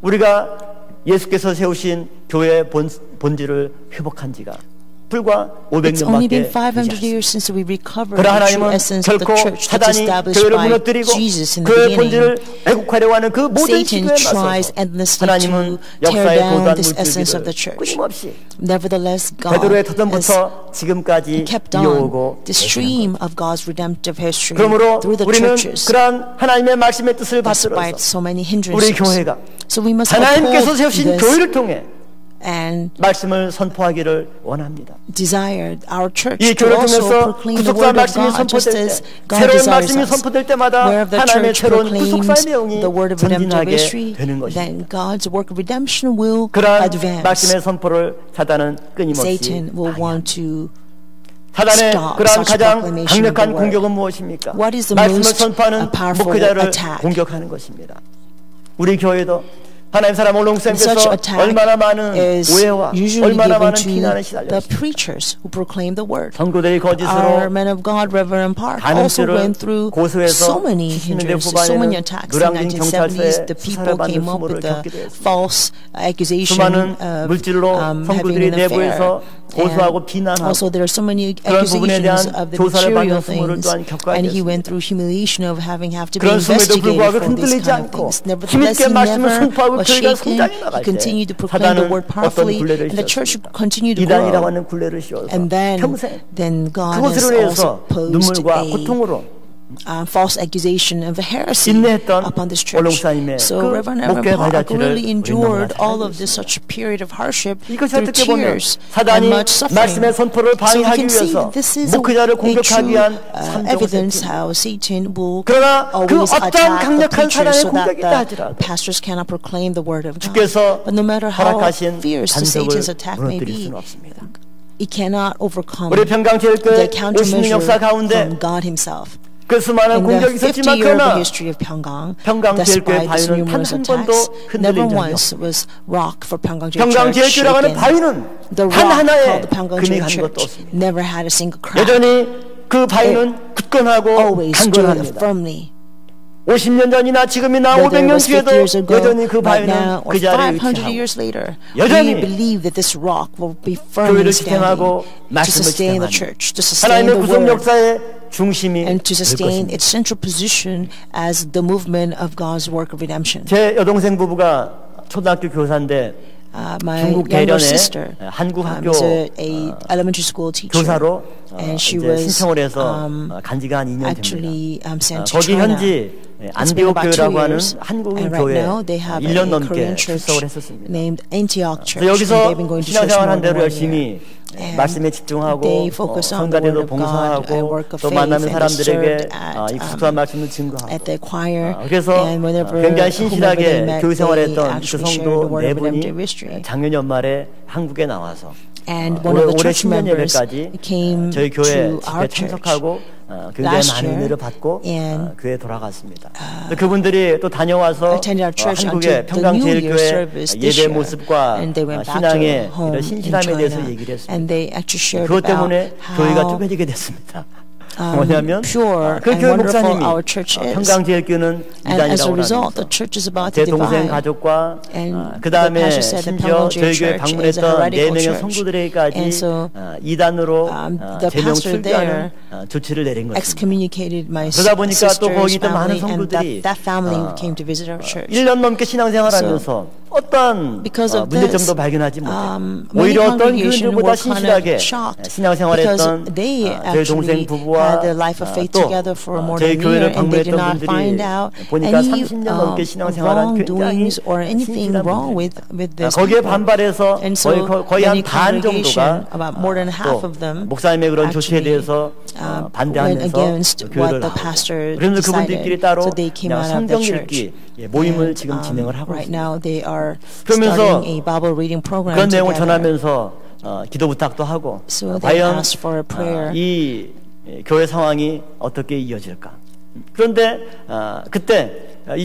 우리가 예수께서 세우신 교회의 본질을 회복한 지가 불과 It's only 500년밖에 been 되지 500 않습니다. years since we recovered 그러나 the true 하나님은 essence of the 결코 church that's 사단이 established 교회를 by 무너뜨리고 Jesus in the 그의 beginning. 본질을 애국하려고 하는 그 모든 Satan 시도에 tries 맞서서 endlessly 하나님은 to tear 역사의 down 고단 this essence of the 물줄기를 church. 끊임없이 Nevertheless, God 베드로의 has 터전부터 지금까지 kept 이어오고 on the 계시는 stream 거예요. of God's redemptive history 그러므로 through the 우리는 churches, 그러한 하나님의 말씀의 뜻을 despite 받들어서 so many 우리 hindrances. 교회가 So we must 하나님께서 uphold 세우신 this 교회를 통해 and 말씀을 선포하기를 원합니다. desired our church 이 to 교회를 also 통해서 proclaim the 구속사 word of 말씀이 God just 선포될 as 때 God 새로운 desires 말씀이 us. 선포될 때마다 Wherever the 하나님의 church 새로운 구속사의 proclaims 내용이 the word of redemptive 전진하게 history, 되는 것입니다. then God's work of redemption will 그러한 advance. 말씀의 선포를 사단은 끊임없이 Satan will want to 사단의 stop 그러한 such 가장 proclamation of 강력한 the word. 공격은 무엇입니까? What is the 말씀을 most 선포하는 powerful 목회자를 attack? 공격하는 것입니다. 우리 교회도 하나님 사람 올롱쌤께서 Such attack 얼마나 많은 is 오해와 usually 얼마나 많은 given 비난에 to the 시달렸습니다. preachers who proclaim the word. 성도들이 거짓으로 Our man of God, Reverend Park, also 간음죄를 went through 고소해서 so many 70년대 hindrances, so many 후반에는 attacks. In the 노량진 1970s, 경찰서에 the 수사를 people 받는 came up 수모를 with the 겪기도 했습니다. false accusation 수많은 of 물질로 having 성도들이 an affair. 내부에서 고소하고 비난하고 Also, there are so many 그런 부분에 대한 accusations of the 조사를 material 받는 수모를 things, 또한 겪어야 and he went 됐습니다. through humiliation of having to be 그런 수모에도 investigated 불구하고 for these 흔들리지 kind of 않고 things. Nevertheless, 힘있게 he 말씀을 never 선포하고 was 교회가 shaken. 성장해 He 나갈 때 continued to proclaim the 사단은 word 어떤 powerfully, 굴레를 and the church 씌웠습니다. continued to 이단이라고 grow. 하는 굴레를 씌워서 And 평생 then God has 그것으로 also 해서 posed 눈물과 a 고통으로 false accusation of heresy 인내했던 upon this church. 올롱사님의 So 그 Reverend 목회 Park 발자취를 really endured 우리는 all 너무나 of this such a period of hardship 이것이 through 어떻게 보면 tears and 사단이 much 말씀의 suffering. 선포를 So we 방해하기 can see 위해서 that this is 목회자를 a 공격하기 true 위한 evidence 삼종 how Satan will 그러나 그 always 어떠한 attack the 강력한 preachers 사단의 so that 공격이 있다 the 하지라도 pastors cannot proclaim the word of God. 주께서 But no matter how 허락하신 fierce the 간섭을 Satan's attack may 무너뜨릴 be, 수는 없습니다. it cannot overcome 우리 평강제일교회 the 50년 역사 countermeasure 가운데 from God Himself. 그 수많은 In 공격이 the 있었지만 50-year 그러나 history of Pyeonggang, 평강제일교회 despite these 바위는 단 numerous 한 번도 attacks, 흔들린 never 적이 once 없습니다. was rock for Pyeonggang Church 평강제일교회라고 하는 shaken. 바위는 The 단 rock 하나의 called the Pyeonggang 금이 간 것도 Church 없습니다. never had a single crack. 여전히 그 바위는 굳건하고 Always stood 강건합니다. firmly. 50년 전이나 지금이나 Whether it 500년 was 50 뒤에도 years ago, 여전히 그 right 바위는 now, or 그 자리에 500 위치하고 years later, 여전히 we believe that this rock will be firmly 교회를 standing 지탱하고 to 말씀을 sustain the 지탱하는 church, to sustain 하나님의 the 구속 word, 역사의 중심이 and to 될 sustain 것입니다. its central position as the movement of God's work of redemption. 제 여동생 부부가 초등학교 교사인데 My 중국 younger 대련에 sister 한국 학교 is a elementary school teacher, 교사로 and she 이제 was 신청을 해서 간지가 한 2년 됩니다. actually sent to 거기 China. 현지 It's been 안디옥 about 2 교회라고 하는 years, 한국인 and right 교회 now they have 1년 a 넘게 Korean church 출석을 했었습니다. named Antioch Church. 그래서 And 여기서 they've been going to church 신앙생활 more 한 than 대로 1 열심히 year. And 말씀에 집중하고 they focus on the 성가대도 word of God and 봉사하고 work of 또 faith, 만나는 and they 사람들에게 served at, 이 구속한 말씀을 증거하고 at the choir, 그래서 and whenever 굉장히 whomever they 신실하게 met, 교회 they 생활했던 그 actually shared the 성도 word 네 of 분이 redemptive history. 작년 연말에 한국에 나와서 And one of the 올해 church 신년 members 예배까지 came 저희 교회 to our 집회 church 참석하고 굉장히 last 많은 year 은혜를 받고 and 교회에 돌아갔습니다. 그분들이 또 다녀와서 attended our church 한국의 until the New Year 평강제일교회 service this 예배 year, 모습과 and they went back 신앙의 to home 이런 in 신실함에 대해서 China, 얘기를 했습니다. and they actually shared 그것 about 때문에 교회가 how 쪼개지게 됐습니다. 뭐냐면 pure 그 and 교회 wonderful 목사님이 our church is. 평강제일교회는 And as a 이단이라고 result, the 하면서 church is about to 제 동생 divide. 가족과 And 그 다음에 the pastor said the 심지어 Pyeonggang 저희 교회 Church is a 방문했던 heretical 4명의 church. 성도들에게까지 And so, 이단으로 the 제명 pastor 출교하는 there 조치를 내린 것입니다. excommunicated my 그러다 보니까 또 sister's 거기 또 많은 family, and 성도들이 that family came to visit our church. 1년 넘게 신앙생활하면서 어떤 Because of 문제점도 this, 발견하지 못했고 many 오히려 어떤 congregations 교인들보다 were kind 신실하게 of shocked 신앙생활했던 because they 저희 동생 actually 부부와 had their life of faith 또 together for more 저희 than a 교회를 year, and they did 방문했던 not 분들이 find out 보니까 any 30년 넘게 신앙생활한 굉장히 wrongdoings or anything 신실한 wrong 분들. with this 거기에 people. 반발해서 And so 거의 한 many 반 congregation, 정도가 about more than half 또 of them 목사님의 그런 조치에 actually 대해서 went 반대하면서 against 교회를 what the 나오고 pastor 그래서 decided. 그분들끼리 따로 So they came out of the 성경 church. 읽기 모임을 And, 지금 진행을 하고 right 있습니다. now they are 그러면서 starting a Bible reading program 그런 내용을 together. 전하면서 기도 부탁도 하고 So they 과연 asked for a prayer. 이 교회 상황이 어떻게 이어질까? 그런데 그때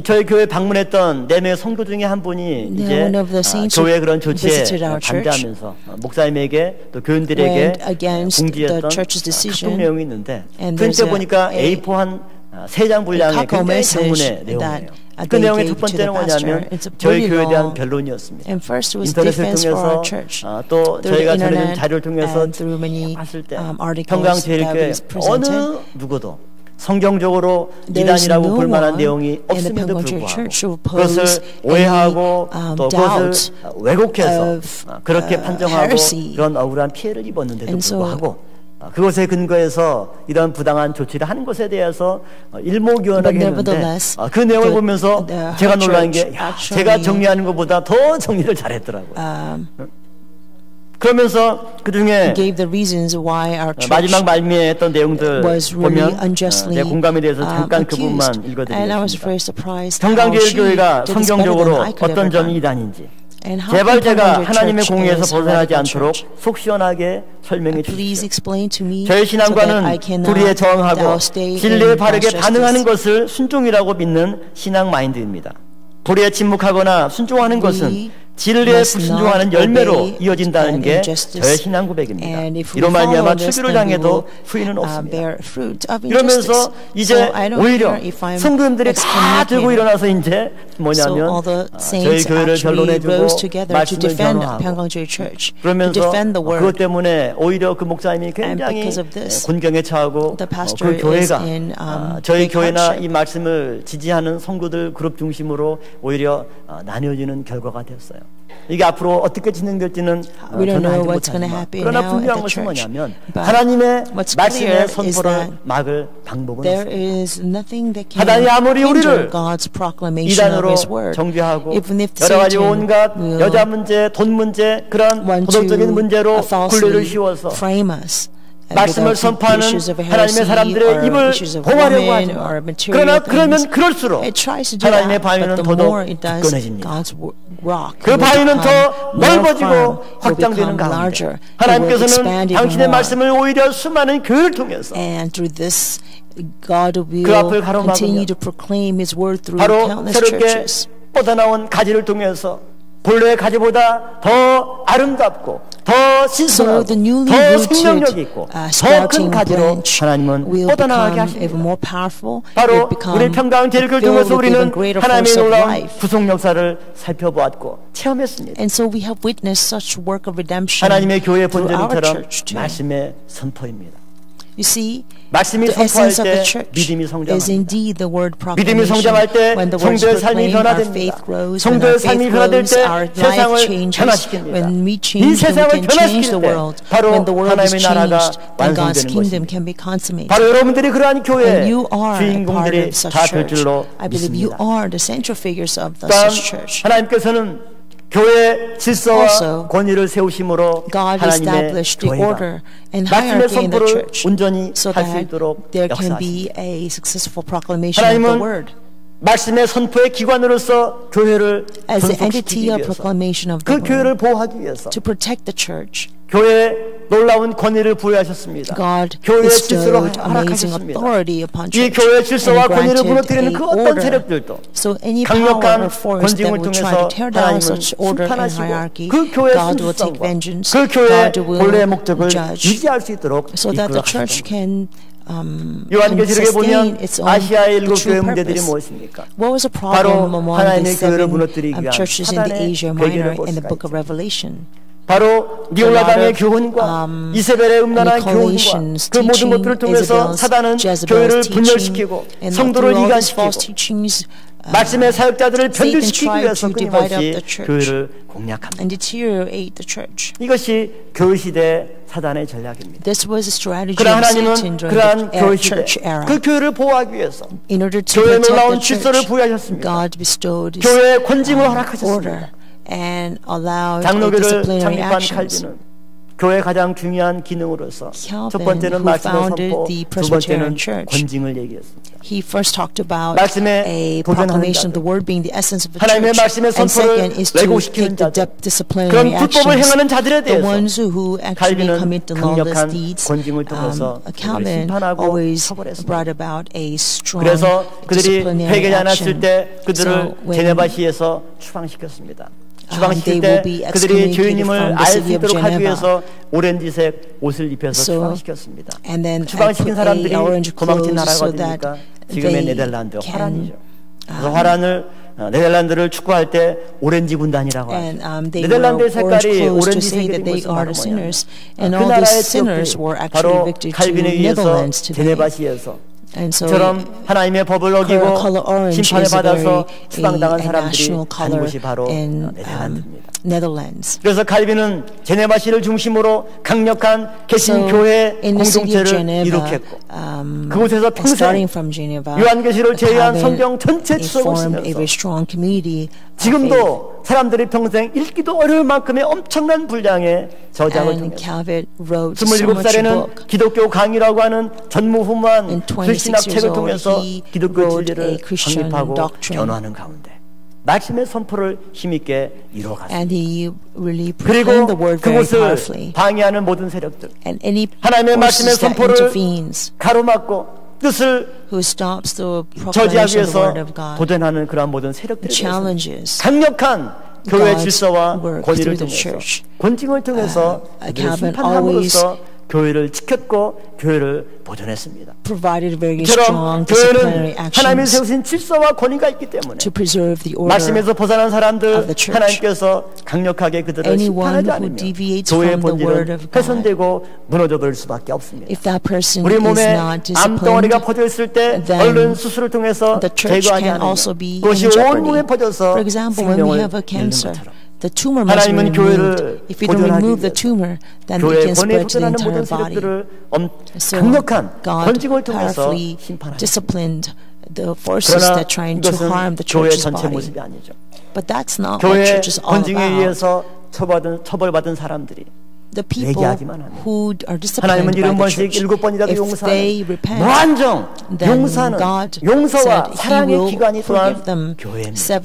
저희 교회 방문했던 4명의 성도 중에 한 분이 이제 one of the saints 교회 그런 조치에 visited our church 반대하면서 목사님에게 또 교인들에게 went against 공지했던 the church's 카톡 decision. 내용이 있는데 And 그때 there's 보니까 a A4 한 3장 분량의 Kakao 굉장히 message 장문의 내용이에요. that 그 they 내용의 gave 첫 to the 번째는 뭐냐면 pastor. It's a 저희 pretty 교회에 대한 long. 변론이었습니다. And first it was 인터넷을 defense for 통해서 our church. 또 Through the 저희가 전해준 internet 자료를 통해서 and through many 봤을 때 articles 평강제일교회 that we presented. 어느 누구도 성경적으로 There is 이단이라고 no 볼 만한 one 내용이 in the 없음에도 Pyeonggang 불구하고 Church who 그것을 pose 오해하고 any, 또 doubt 그것을 왜곡해서 of, 그렇게 판정하고 heresy. 그런 억울한 피해를 입었는데도 And so, 불구하고 그것에 근거해서 이런 부당한 조치를 하는 것에 대해서 일목요연하게 But 했는데 nevertheless, 그 내용을 보면서 the 제가 놀란 게 church 제가 actually, 정리하는 것보다 더 정리를 잘했더라고요. 그러면서 그 중에 마지막 말미에 했던 내용들 보면 제 공감에 대해서 잠깐 그 부분만 읽어드리겠습니다. 평강제일교회가 성경적으로 어떤 점이 이단인지 제발 제가 하나님의 공의에서 벗어나지 않도록 속 시원하게 설명해 주십시오. 저의 신앙과는 불의에 저항하고 진리에 바르게 반응하는 것을 순종이라고 믿는 신앙 마인드입니다. 불의에 침묵하거나 순종하는 것은 진리에 불순종하는 열매로 이어진다는 게 저의 신앙 고백입니다. 이로 말미암아 출교를 당해도 후회는 없습니다. 이러면서 이제 오히려 성도님들이 다 들고 일어나서 이제 뭐냐면 저희 교회를 변론해주고 말씀을 변호하고 그러면서 그것 때문에 오히려 그 목사님이 굉장히 곤경에 처하고 그 교회가 저희 교회나 이 말씀을 지지하는 성도들 그룹 중심으로 오히려 나뉘어지는 결과가 됐어요. 이게 앞으로 어떻게 진행될지는 저는 알지 못하지만 그러나 분명한 것은 뭐냐면 하나님의 말씀의 선포를 막을 방법은 없습니다. 하나님이 아무리 우리를 이단으로 정죄하고 여러 가지 온갖 여자 문제, 돈 문제 그런 도덕적인 문제로 굴레를 씌워서 말씀을 선포하는 하나님의 사람들의 입을 봉하려고 하지만 그러면 그럴수록 하나님의 바위는 더더욱 굳건해집니다. 그 바위는 더 넓어지고 확장되는 가운데 하나님께서는 당신의 말씀을 오히려 수많은 교회를 통해서 그 앞을 가로막으며 바로 새롭게 뻗어나온 가지를 통해서 본래의 가지보다 더 아름답고 더 신선하고 더 생명력이 있고 더 큰 가지로 하나님은 뻗어나가게 하십니다. 바로 우리 평강제일교회 중에서 우리는 하나님의 놀라운 구속 역사를 살펴보았고 체험했습니다. 하나님의 교회의 본질처럼 말씀의 선포입니다. You see, 말씀이 선포할 때 믿음이 성장합니다. 믿음이 성장할 때 성도의 삶이 변화됩니다. 성도의 삶이 변화될 때 세상을 변화시킵니다. 이 세상을 변화시킬 때 바로 하나님의 나라가 완성되는 것입니다. 바로 여러분들이 그러한 교회의 주인공들이 다 될 줄로 믿습니다. 또한 하나님께서는 교회의 질서와 권위를 세우심으로 하나님의 교회가 말씀의 선포를 온전히 할 수 있도록 역사하십니다. 하나님은 말씀의 선포의 기관으로서 교회를 존속시키기 위해서 그 교회를 보호하기 위해서 교회에 놀라운 권위를 부여하셨습니다. 교회의 질서로 허락하셨습니다. 이 교회의 질서와 권위를 무너뜨리는 그 어떤 세력들도 강력한 권징을 통해서 하나님은 심판하시고 그 교회의 순수성과 그 교회의 본래의 목적을 유지할 수 있도록 이끌어가십니다. 요한계시록에 보면 아시아의 7교회 문제들이 무엇입니까? 바로 하나님의 교회를 무너뜨리기 위한 사단의 계계를 볼 수가 있습니다. 바로 니올라당의 교훈과 이세벨의 음란한 교훈과 그 모든 것들을 통해서 사단은 교회를 분열시키고 성도를 이간시키고 말씀의 사역자들을 변질시키기 위해서 끊임없이 교회를 공략합니다. 이것이 교회 시대의 사단의 전략입니다. 그러나 하나님은 그러한 교회 시대 그 교회를 보호하기 위해서 교회에 놀라운 질서를 부여하셨습니다. 교회의 권징을 허락하셨습니다. 장로교를 창립한 칼빈은 교회의 가장 중요한 기능으로서 첫 번째는 말씀의 선포, 두 번째는 권징을 얘기했습니다. 말씀에 도전하는 자들, 하나님의 말씀의 선포를 왜곡시키는 자들, 그런 불법을 행하는 자들에 대해서 칼빈은 강력한 권징을 통해서 심판하고 처벌했습니다. 그래서 그들이 회개하지 않았을 때 그들을 제네바시에서 추방시켰습니다. 추방시킬 때 그들이 주인님을 알 수 있도록 하기 위해서 오렌지색 옷을 입혀서 추방시켰습니다. 추방시킨 사람들이 도망친 나라가 어디입니까? 지금의 네덜란드 화란이죠. 그래서 화란을 네덜란드를 축구할 때 오렌지 군단이라고 하죠. 네덜란드의 색깔이 오렌지색이 된 것은 바로 뭐냐? 그 나라의 지역들이 바로 칼빈에 의해서 제네바시에서 처럼 하나님의 법을 어기고 심판을 받아서 추방당한 사람들이 간 곳이 바로 네덜란드입니다. 그래서 칼빈은 제네바시를 중심으로 강력한 개신교회 공동체를 이룩했고 그곳에서 평생 요한계시를 제외한 성경 전체 추적을 쓰면서 지금도 사람들이 평생 읽기도 어려울 만큼의 엄청난 분량의 저작을 통해서 27살에는 기독교 강의라고 하는 전무후무한 불신학 책을 통해서 기독교 진리를 확립하고 변화하는 가운데 말씀의 선포를 힘있게 이루어갔습니다. 그리고 그곳을 방해하는 모든 세력들, 하나님의 말씀의 선포를 가로막고 뜻을 저지하기 위해서 도전하는 그러한 모든 세력들에 대해서 강력한 교회 질서와 권위를 통해서 권징을 통해서 심판함으로써 교회를 지켰고 교회를 보존했습니다. 이처럼 교회는 하나님이 세우신 질서와 권위가 있기 때문에 말씀에서 벗어난 사람들 하나님께서 강력하게 그들을 심판하지 않으면 교회의 본질은 훼손되고 무너져버릴 수밖에 없습니다. 우리 몸에 암덩어리가 퍼져 있을 때 얼른 수술을 통해서 제거하지 않으면 그것이 온 몸에 퍼져서 생명을 잃는 것처럼 하나님은 교회를 보존하기 위해서 교회의 권위에 도전하는 모든 세력들을 강력한 권징을 통해서 심판하십니다. 그러나 이것은 교회 전체 모습이 아니죠. 교회의 권징에 의해서 처벌받은 사람들이 회개하기만 합니다. 하나님은 7번씩 7번이라도 용서하는 무한정 용서하는 용서와 사랑의 기관이 또한 교회입니다.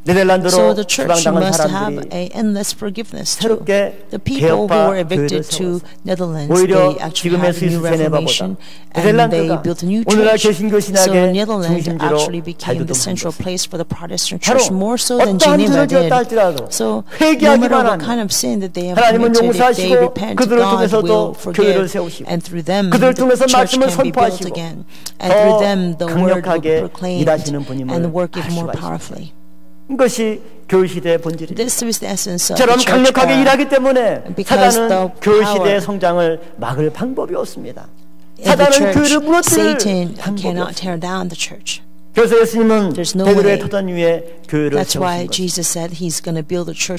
네덜란드로 추방당한 사람들이 새롭게 개혁파 교회를 세웠어요. 오히려 지금의 스위스 제네바보다 네덜란드가 오늘날 개신교 신학의 중심지로 자리도 바로 어떠한 죄를 지었다 할지라도 회개하기만 하면 하나님은 용서하시고 그들을 통해서도 교회를 세우시고 그들을 통해서 말씀을 선포하시고 더 강력하게 일하시는 분임을 알 수가 있습니다. 이것이 교회 시대의 본질입니다. 저런 강력하게 일하기 때문에 사단은 교회 시대의 성장을 막을 방법이 없습니다. 사단은 교회를 무너뜨릴 방법이 없습니다. 그래서 예수님은 베드로의 터전 위에 교회를 세우신 것입니다.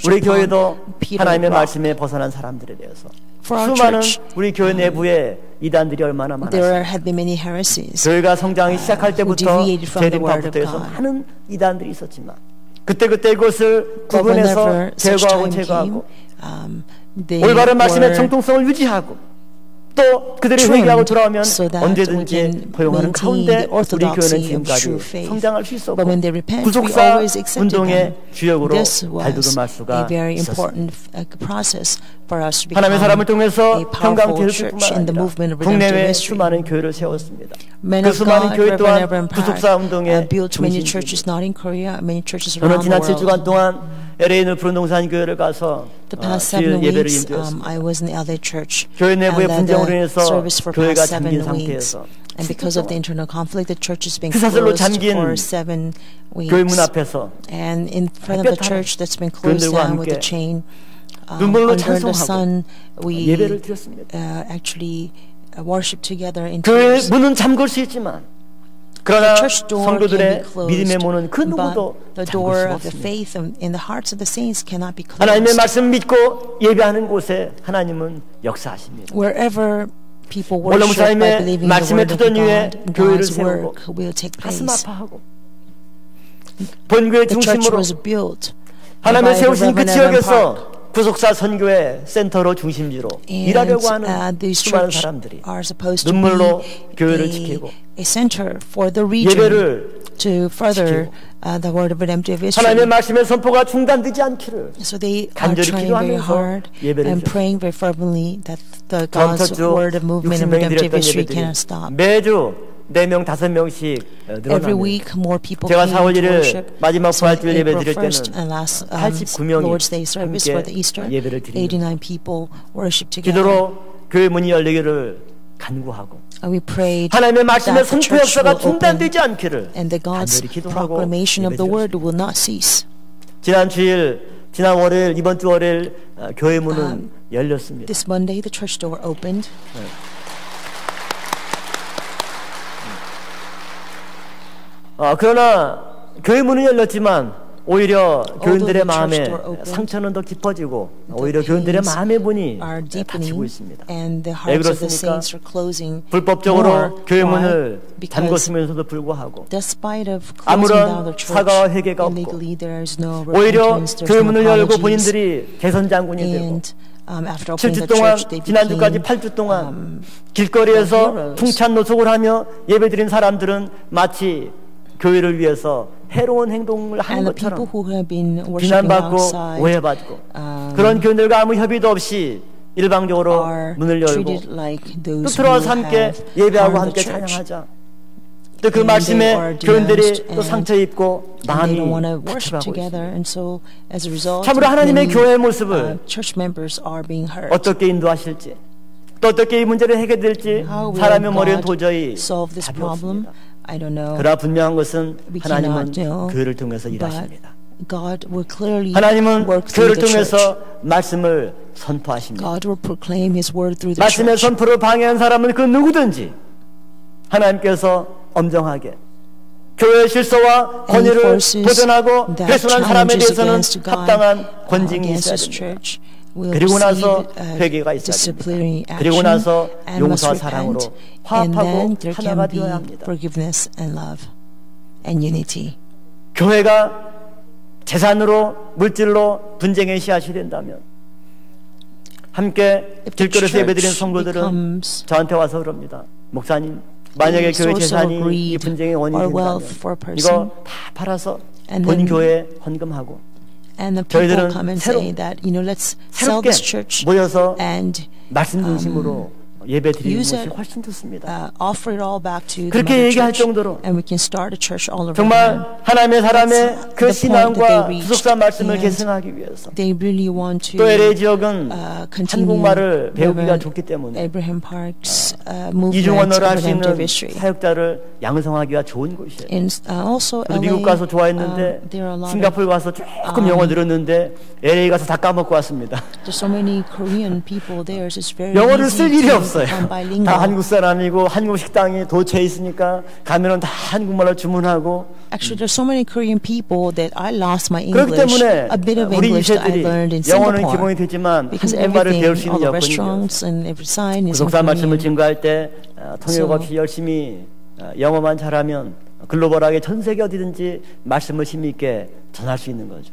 우리 교회도 하나님의 말씀에 벗어난 사람들에 대해서 수많은 우리 교회 내부에 이단들이 얼마나 많았어요. 교회가 성장이 시작할 때부터 재림파부터 해서 많은 이단들이 있었지만 그때 그것을 구분해서 제거하고 올바른 말씀의 정통성을 유지하고 또 그들이 회개하고 돌아오면 언제든지 허용하는 가운데 우리 교회는 지금까지 성장할 수 있었고 구속사 운동의 주역으로 발돋움할 수가 있었습니다. 하나님의 사람을 통해서 평강교회뿐만 아니라 국내외 수많은 교회를 세웠습니다. 그 수많은 교회 또한 구속사 운동의 중심입니다. 저는 지난 7주간 동안 LA는 푸른동산 교회를 가서 주일 예배를 인도했습니다. 교회 내부의 분쟁으로 인해서 교회가 잠긴 상태에서 피사슬로 잠긴 교회 문 앞에서 그들과 함께 눈물로 찬송하고 예배를 드렸습니다. 교회 문은 잠글 수 있지만 그러나 성도들의 믿음의 문은 그 누구도 잠글 수 없습니다. 하나님의 말씀 믿고 예배하는 곳에 하나님은 역사하십니다. 원로 목사님의 말씀의 터전 위에 교회를 세우고 가슴 아파하고 본교의 중심으로 하나님의 세우신 그 지역에서 구속사 선교회 센터로 중심지로 일하려고 하는 수많은 사람들이 눈물로 교회를 지키고 예배를 지키고 하나님의 말씀의 선포가 중단되지 않기를 간절히 기도하면서 예배를 드렸습니다. 다음 주 60명이 드렸던 예배들이 매주 4명, 5명씩 늘어납니다. 제가 4월 1일 마지막 부활주일 예배 드릴 때는 89명이 함께 예배를 드립니다. 기도로 교회 문이 열리기를 간구하고 하나님의 말씀의 선포 역사가 중단되지 않기를 간절히 기도하고 예배드렸습니다. 지난 주일, 지난 월요일, 이번 주 월요일 교회 문은 열렸습니다. This Monday the church door opened. 그러나 교회 문은 열렸지만 오히려 교인들의 마음에 상처는 더 깊어지고 오히려 교인들의 마음의 문이 닫히고 있습니다. 왜 그렇습니까? 불법적으로 교회 문을 잠궜으면서도 불구하고 아무런 사과와 회개가 없고 오히려 교회 문을 열고 본인들이 개선장군이 되고 7주 동안 지난주까지 8주 동안 길거리에서 풍찬 노숙을 하며 예배드린 사람들은 마치 교회를 위해서 해로운 행동을 하는 것처럼 비난받고 오해받고 그런 교인들과 아무 협의도 없이 일방적으로 문을 열고 또 들어와서 함께 예배하고 함께 찬양하자. 또 그 말씀에 교인들이 또 상처 입고 마음이 다쳐가고 있습니다. 참으로 하나님의 교회의 모습을 어떻게 인도하실지 또 어떻게 이 문제를 해결될지 사람의 머리는 도저히 답이 없습니다. 그러나 분명한 것은 하나님은 교회를 통해서 일하십니다. 하나님은 교회를 통해서 말씀을 선포하십니다. 말씀의 선포를 방해한 사람은 그 누구든지 하나님께서 엄정하게 교회의 질서와 권위를 도전하고 훼손한 사람에 대해서는 합당한 권징이 있어야 됩니다. 그리고 나서 회개가 있어야 됩니다. 그리고 나서 용서와 사랑으로 화합하고 하나가 되어야 합니다. 교회가 재산으로 물질로 분쟁의 씨앗이 된다면 함께 길거리에서 예배드리는 성도들은 저한테 와서 그럽니다. 목사님, 만약에 교회 재산이 이 분쟁의 원인이 된다면 이거 다 팔아서 본 교회에 헌금하고 저희들은 새롭게 모여서 말씀 중심으로 예배 드리는 것이 훨씬 좋습니다. 그렇게 얘기할 정도로 정말 하나님의 사람의 그 신앙과 구속사 말씀을 계승하기 위해서 또 LA 지역은 한국말을 배우기가 좋기 때문에 이중 언어를 할 수 있는 사역자를 양성하기가 좋은 곳이에요. 미국 가서 좋아했는데 싱가포르 가서 조금 영어 늘었는데 LA 가서 다 까먹고 왔습니다. 영어를 쓸 일이 없어요. 다 한국 사람이고 한국 식당이 도처에 있으니까 가면은 다 한국말로 주문하고. Actually, there's so many Korean people that I lost my 그렇기 English. 때문에 A bit of 우리 English that I 이세들이 learned in 영어는 Singapore. 기본이 되지만 Because 한국말을 배울 수 everything, all 있는 the 여건이 restaurants and every sign is in 구속사 말씀을 Korean. 증거할 때 통역 없이 열심히 영어만 잘하면 글로벌하게 전 세계 어디든지 말씀을 힘 있게 전할 수 있는 거죠.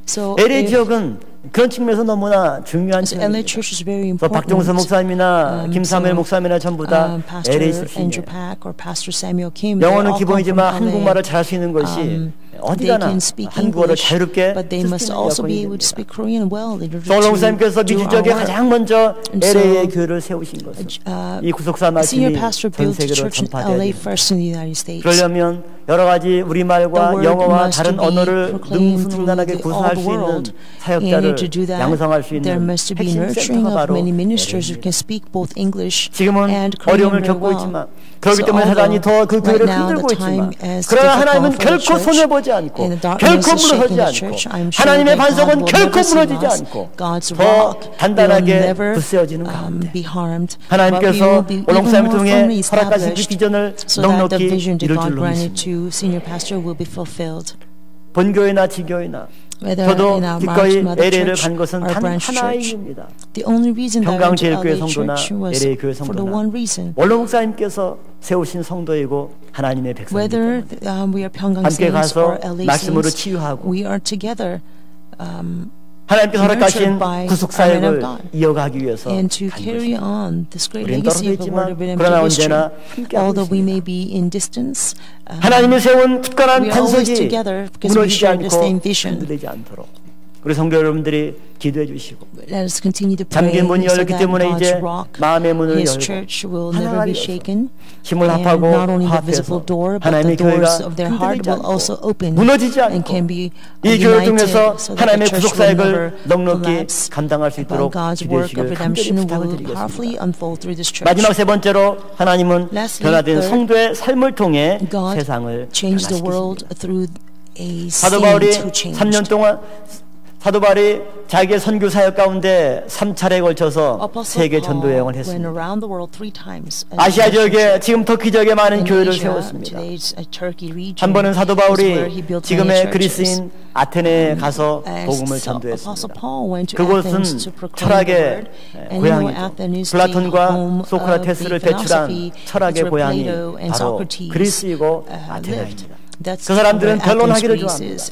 So LA 지역은 그런 측면에서 너무나 중요한 지역입니다. 박종서 목사님이나 김사무엘 목사님이나 전부 다 LA 출신이에요. 영어는 기본이지만 한국말을 잘할 수 있는 것이 어디가나 한국어를 자유롭게 쓸 수 있는 여건입니다. 솔로 목사님께서 미주 지역에 가장 먼저 LA의 교회를 세우신 것은 이 구속사 말씀이 전 세계로 전파되어야 됩니다. 그러려면 여러 가지 우리말과 영어와 다른 언어를 능수능란하게 구사할 수 있는 사역자를 양성할 수 있는 핵심 센터가 바로 LA입니다. 지금은 어려움을 겪고 있지만 그렇기 때문에 사단이 더 그 교회를 흔들고 있지만 그러나 하나님은 결코 손해보지 않고 결코 무너지지 않고 하나님의 반석은 결코 무너지지 않고 더 단단하게 붙세워지는 가운데 하나님께서 올롱사임을 통해 허락하신 그 비전을 넉넉히 이룰 줄로 믿습니다. 본교회나 지교회나 저도 기꺼이 LA를 간 것은 단 하나의 이유입니다. 평강제일교회 성도나 LA 교회 성도나 원로 목사님께서 세우신 성도이고 하나님의 백성입니다. 함께 가서 말씀으로 치유하고 하나님께서 허락하신 구속사역을 이어가기 위해서 간 것입니다. 우리는 떨어져 있지만 그러나 언제나 함께하고 있습니다. 하나님이 세운 특별한 반석이 무너지지 않고 흔들리지 않도록 우리 성도 여러분들이 기도해 주시고 잠긴 문이 열렸기 때문에 이제 마음의 문을 열고 하나가 되어서 힘을 합하고 화합해서 하나님의 교회가 흔들리지 않고 무너지지 않고 이 교회를 통해서 하나님의 구속사역을 넉넉히 감당할 수 있도록 기도해 주시길 간절히 부탁을 드리겠습니다. 마지막 세 번째로 하나님은 변화된 성도의 삶을 통해 세상을 변화시키십니다. 사도 바울이 3년 동안 사도 바울이 자기의 선교 사역 가운데 3차례에 걸쳐서 세계 전도 여행을 했습니다. 아시아 지역에 지금 터키 지역에 많은 교회를 세웠습니다. 한 번은 사도 바울이 지금의 그리스인 아테네에 가서 복음을 전도했습니다. 그곳은 철학의 고향이죠. 플라톤과 소크라테스를 배출한 철학의 고향이 바로 그리스이고 아테네입니다. 그 사람들은 변론하기를 좋아합니다.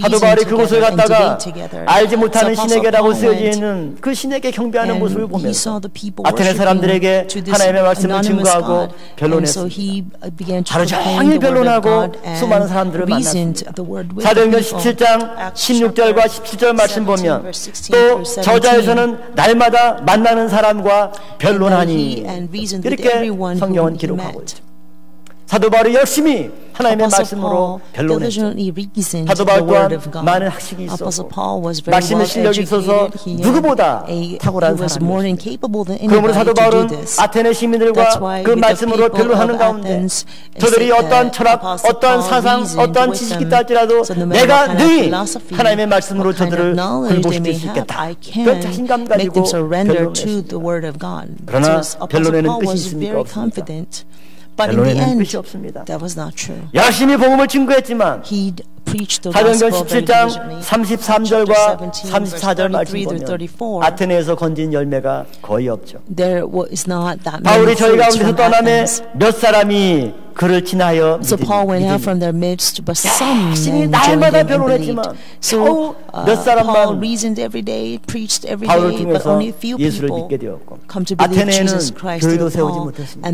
사도 바울이 그곳을 갔다가 알지 못하는 신에게라고 쓰여져 있는 그 신에게 경배하는 모습을 보면서 아테네 사람들에게 하나님의 말씀을 증거하고 변론했습니다. 하루 종일 변론하고 수많은 사람들을 만났습니다. 사도행전 17장 16절과 17절 말씀 보면 또 저자에서는 날마다 만나는 사람과 변론하니 이렇게 성경은 기록하고 있죠. 사도 바울이 열심히 하나님의 말씀으로 변론했죠. 사도 바울 또한 많은 학식이 있었고 말씀의 실력이 있어서 누구보다 탁월한 사람이었습니다. 그러므로 사도 바울은 아테네 시민들과 그 말씀으로 변론하는 가운데 저들이 어떠한 철학, 어떠한 사상, 어떠한 지식이 있다 할지라도 내가 능히 하나님의 말씀으로 저들을 굴복시킬 수 있겠다. 그런 자신감 가지고 변론했습니다. 그러나 변론에는 끝이 있습니까? 없습니까? 변론에는 끝이 없습니다. 열심히 복음을 증거했지만 사도행전 17장 33절과 34절 말씀 보면 아테네에서 건진 열매가 거의 없죠. 바울이 저희 가운데서 떠남에 몇 사람이 그를 지나여 믿으니 날마다 변론했지만 겨우 몇 사람만 바울을 통해서 예수를 믿게 되었고 아테네에는 교회도 세우지 못했습니다.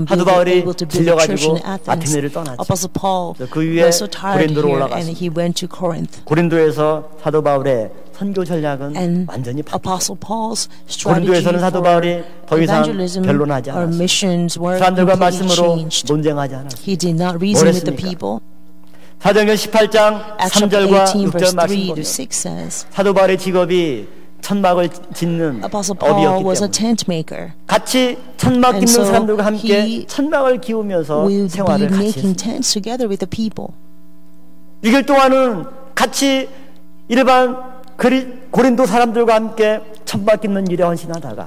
사도 바울이 질려가지고 아테네를 떠났죠. 그 위에 고린도로 올라갔습니다. 고린도에서 사도 바울의 선교 전략은 완전히 바뀌었습니다. 고린도에서는 사도 바울이 더 이상 변론하지 않았습니다. 사람들과 말씀으로 논쟁하지 않았습니다. 뭘 했습니까? 사도행전 18장 3절과 6절 말씀 보면 사도 바울의 직업이 천막을 짓는 업이었기 때문에 같이 천막 짓는 사람들과 함께 천막을 기우면서 생활을 같이 했습니다. 6일 동안은 같이 일반 고린도 사람들과 함께 천막 짓는 일에 헌신하다가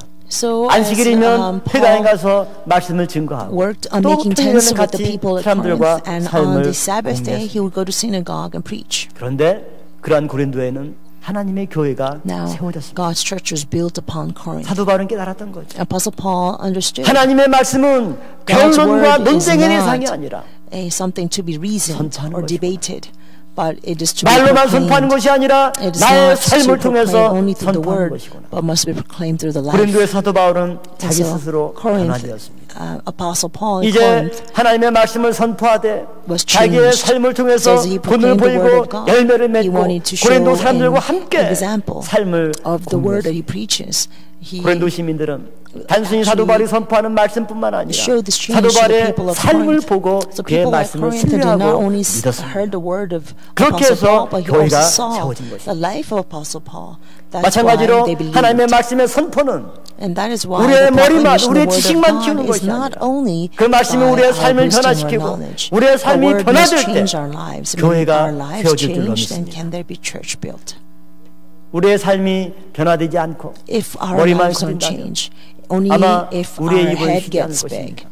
안식일이면 회당에 가서 말씀을 증거하고 또 토요일에는 같이 사람들과 삶을 공유했습니다. 그런데 그러한 고린도에는 하나님의 교회가 세워졌습니다. 사도 바울은 깨달았던 거죠. 하나님의 말씀은 변론과 논쟁의 대상이 아니라 선포하는 것입니다. 말로만 선포하는 것이 아니라 나의 삶을 통해서 선포하는 것이구나. 고린도의 사도 바울은 자기 스스로 변화되었습니다. 이제 하나님의 말씀을 선포하되 자기의 삶을 통해서 본을 보이고 열매를 맺고 고린도 사람들과 함께 삶을 공유했습니다. 고린도 시민들은 단순히 사도 바울이 선포하는 말씀뿐만 아니라 사도 바울의 삶을 보고 그의 말씀을 신뢰하고 믿었습니다. 그렇게 해서 교회가 세워진 것입니다. 마찬가지로 하나님의 말씀의 선포는 우리의 머리만, 우리의 지식만 키우는 것이 아니라 그 말씀이 우리의 삶을 변화시키고 우리의 삶이 변화될 때 교회가 세워질 줄로 믿습니다. 우리의 삶이 변화되지 않고 머리만 커진다면 아마 우리의 입을 쉬지 않을 것입니다.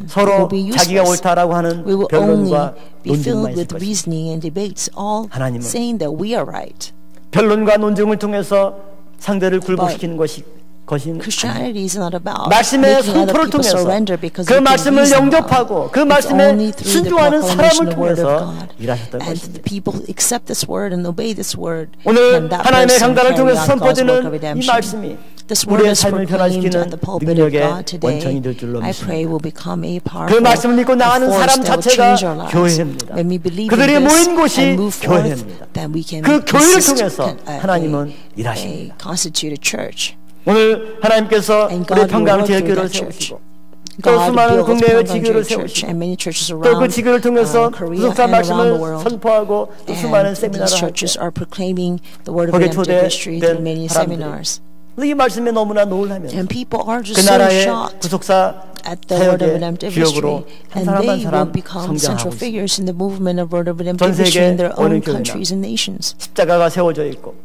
서로 자기가 옳다라고 하는 변론과 논쟁만 있을 것입니다. 하나님은 변론과 논쟁을 통해서 상대를 굴복시키는 것이 말씀의 선포를 통해서 그 말씀을 영접하고 그 말씀에 순종하는 사람을 통해서 일하셨던 것입니다. 오늘 하나님의 강단을 통해서 선포되는 이 말씀이 우리의 삶을 변화시키는 능력의 원천이 될 줄로 믿습니다. 그 말씀을 믿고 나가는 사람 자체가 교회입니다. 그들이 모인 곳이 교회입니다. 그 교회를 통해서 하나님은 일하십니다. 오늘 하나님께서 우리 평강제일교회를 세우시고 또 수많은 국내의 지교를 세우시고 또 그 지교를 통해서 구속사 말씀을 선포하고 또 수많은 세미나를 하고 거기에 초대된 사람들이 이 말씀에 너무나 놀라면서 그 나라의 구속사 사역의 주역으로 한 사람 한 사람 성장하고 있습니다. 전 세계에 어느 교회나 십자가가 세워져 있고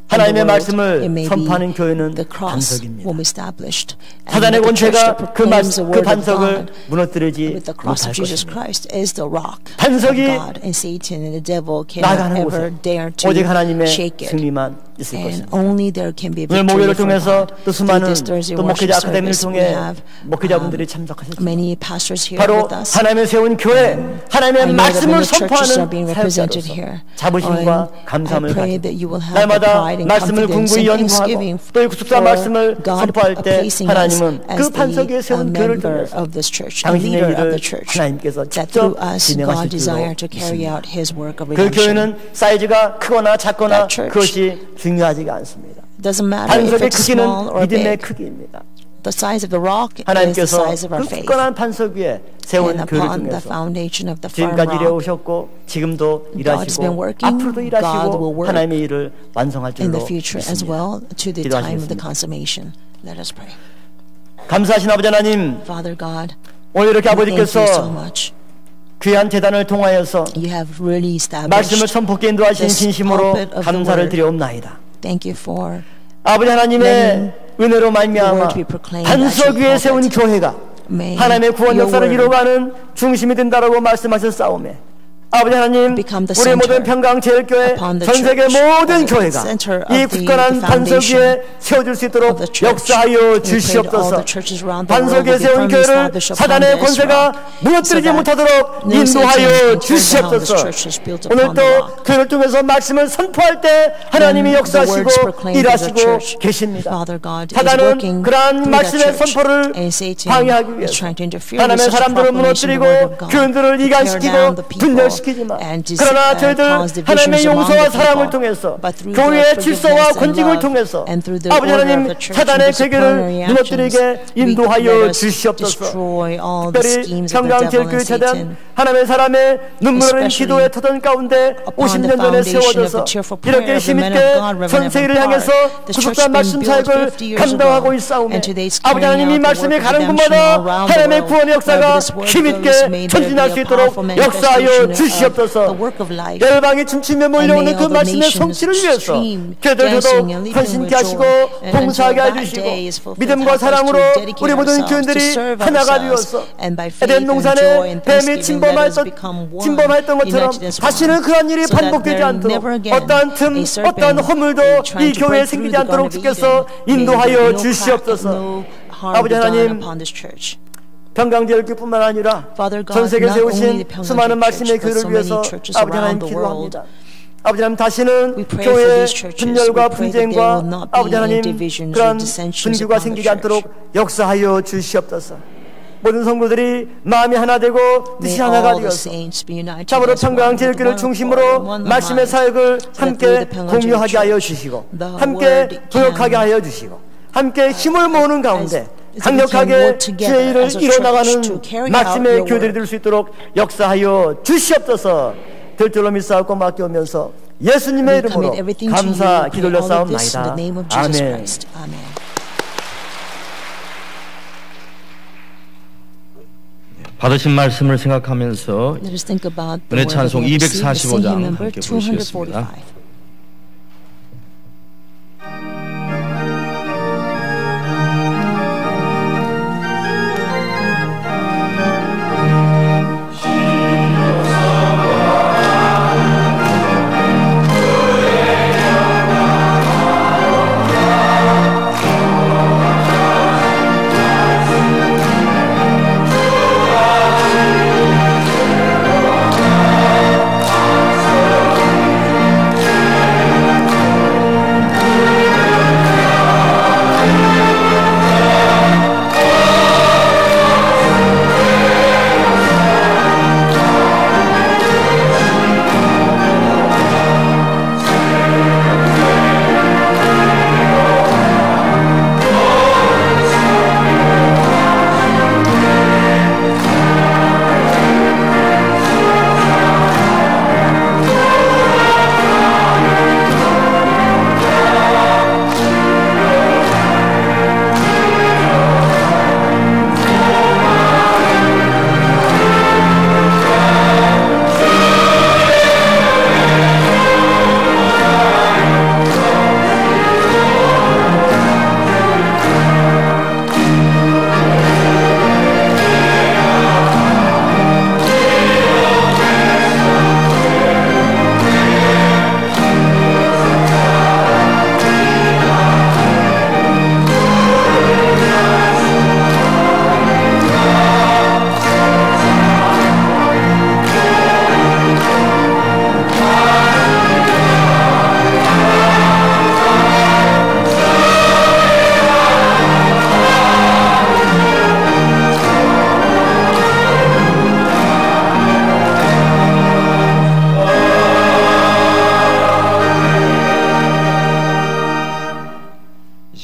하나님의 말씀을 선포하는 교회는 반석입니다. 사단의 권세가 그 반석을 무너뜨리지 못할 것입니다. 반석이 나가는 곳에 오직 하나님의 승리만 있을 것입니다. 오늘 목요일을 통해서 또 수많은 또 목회자 아카데미를 통해 목회자분들이 참석하셨습니다. 바로 하나님의 세운 교회, 하나님의 말씀을 선포하는 사역자로서 자부심과 감사함을 가지고 날마다 말씀을 궁구히 연구하고 또 구속사 말씀을 선포할 때 하나님은 그 반석 위에 세운 교회를 통해서 당신의 일을 하나님께서 직접 진행하실 줄로 믿습니다. 그 교회는 사이즈가 크거나 작거나 그것이 중요하지가 않습니다. 반석의 크기는 믿음의 크기입니다. 하나님께서 그 굳건한 반석 위에 세운 교회를 통해서 지금까지 일해오셨고 지금도 일하시고 앞으로도 일하시고 하나님의 일을 완성할 줄로 믿습니다. 기도하시겠습니다. 감사하신 아버지 하나님, 오늘 이렇게 아버지께서 귀한 재단을 통하여서 말씀을 선포케 인도하신 진심으로 감사를 드려옵나이다. 아버지 하나님의 은혜로 말미암아 반석 위에 세운 교회가 하나님의 구원 역사를 이루어가는 중심이 된다라고 말씀하셨사오매 아버지 하나님, 우리 모든 평강제일교회 전세계 모든 교회가 이 굳건한 반석 위에 세워질 수 있도록 역사하여 주시옵소서. 반석 위에 세운 교회를 사단의 권세가 무너뜨리지 못하도록 인도하여 주시옵소서. 오늘도 교회를 통해서 말씀을 선포할 때 하나님이 역사하시고 일하시고 계십니다. 사단은 그러한 말씀의 선포를 방해하기 위해서 하나님의 사람들을 무너뜨리고 교인들을 이간시키고 분열시키고 그러나 저희들 하나님의 용서와 사랑을 통해서 교회의 질서와 권징을 통해서 아버지 하나님 사단의 괴계를 무너뜨리게 인도하여 주시옵소서. 특별히 평강제일교회 재단 하나님의 사람의 눈물 흘린 기도의 터전 가운데 50년 전에 세워져서 이렇게 힘있게 전세계를 향해서 구속사 말씀 사역을 감당하고 있사오매 아버지 하나님 이 말씀이 가는 곳마다 하나님의 구원의 역사가 힘있게 전진할 수 있도록 역사하여 주시옵소서. 열방이 춤추며 몰려오는 그 말씀의 성취를 위해서 교회들도 헌신케 하시고 봉사하게 해주시고 믿음과 사랑으로 우리 모든 교인들이 하나가 되어서 에덴 동산에 뱀이 침범했던 것처럼 다시는 그런 일이 반복되지 않도록 어떠한 틈 어떠한 허물도 이 교회에 생기지 않도록 주께서 인도하여 주시옵소서. 아버지 하나님, 평강제일교회뿐만 아니라 전 세계에 세우신 수많은 말씀의 교회를 위해서 아버지 하나님 기도합니다. 아버지 하나님, 다시는 교회의 분열과 분쟁과 아버지 하나님 그런 분규가 생기지 않도록 역사하여 주시옵소서. 모든 성도들이 마음이 하나 되고 뜻이 하나가 되어서 참으로 평강제일교회를 중심으로 말씀의 사역을 함께 공유하게 하여 주시고 함께 동역하게 하여 주시고 함께 힘을 모으는 가운데 강력하게 주의 일을 이뤄나가는 말씀의 교회들이 될 수 있도록 역사하여 주시옵소서. 될 줄로 믿사옵고 맡겨오면서 예수님의 이름으로 감사 기도올렸사옵나이다. 아멘. 받으신 말씀을 생각하면서 은혜 찬송 245장 함께 부르시겠습니다.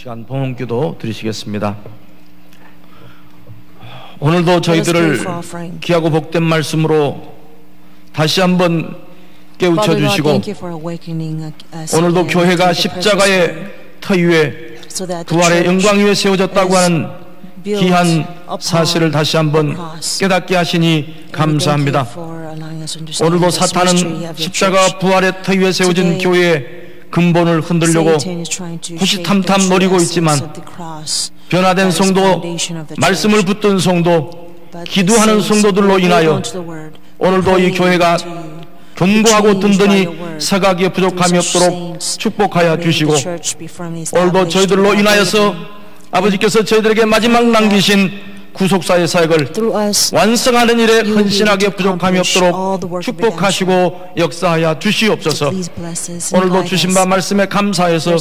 시간 봉헌기도 드리시겠습니다. 오늘도 저희들을 귀하고 복된 말씀으로 다시 한번 깨우쳐 주시고 오늘도 교회가 십자가의 터 위에 부활의 영광 위에 세워졌다고 하는 귀한 사실을 다시 한번 깨닫게 하시니 감사합니다. 오늘도 사탄은 십자가 부활의 터 위에 세워진 교회의 근본을 흔들려고 호시탐탐 노리고 있지만 변화된 성도, 말씀을 붙든 성도, 기도하는 성도들로 인하여 오늘도 이 교회가 견고하고 든든히 서가기에 부족함이 없도록 축복하여 주시고 오늘도 저희들로 인하여서 아버지께서 저희들에게 마지막 남기신 구속사의 사역을 완성하는 일에 헌신하게 부족함이 없도록 축복하시고 역사하여 주시옵소서. 오늘도 주신 바 말씀에 감사해서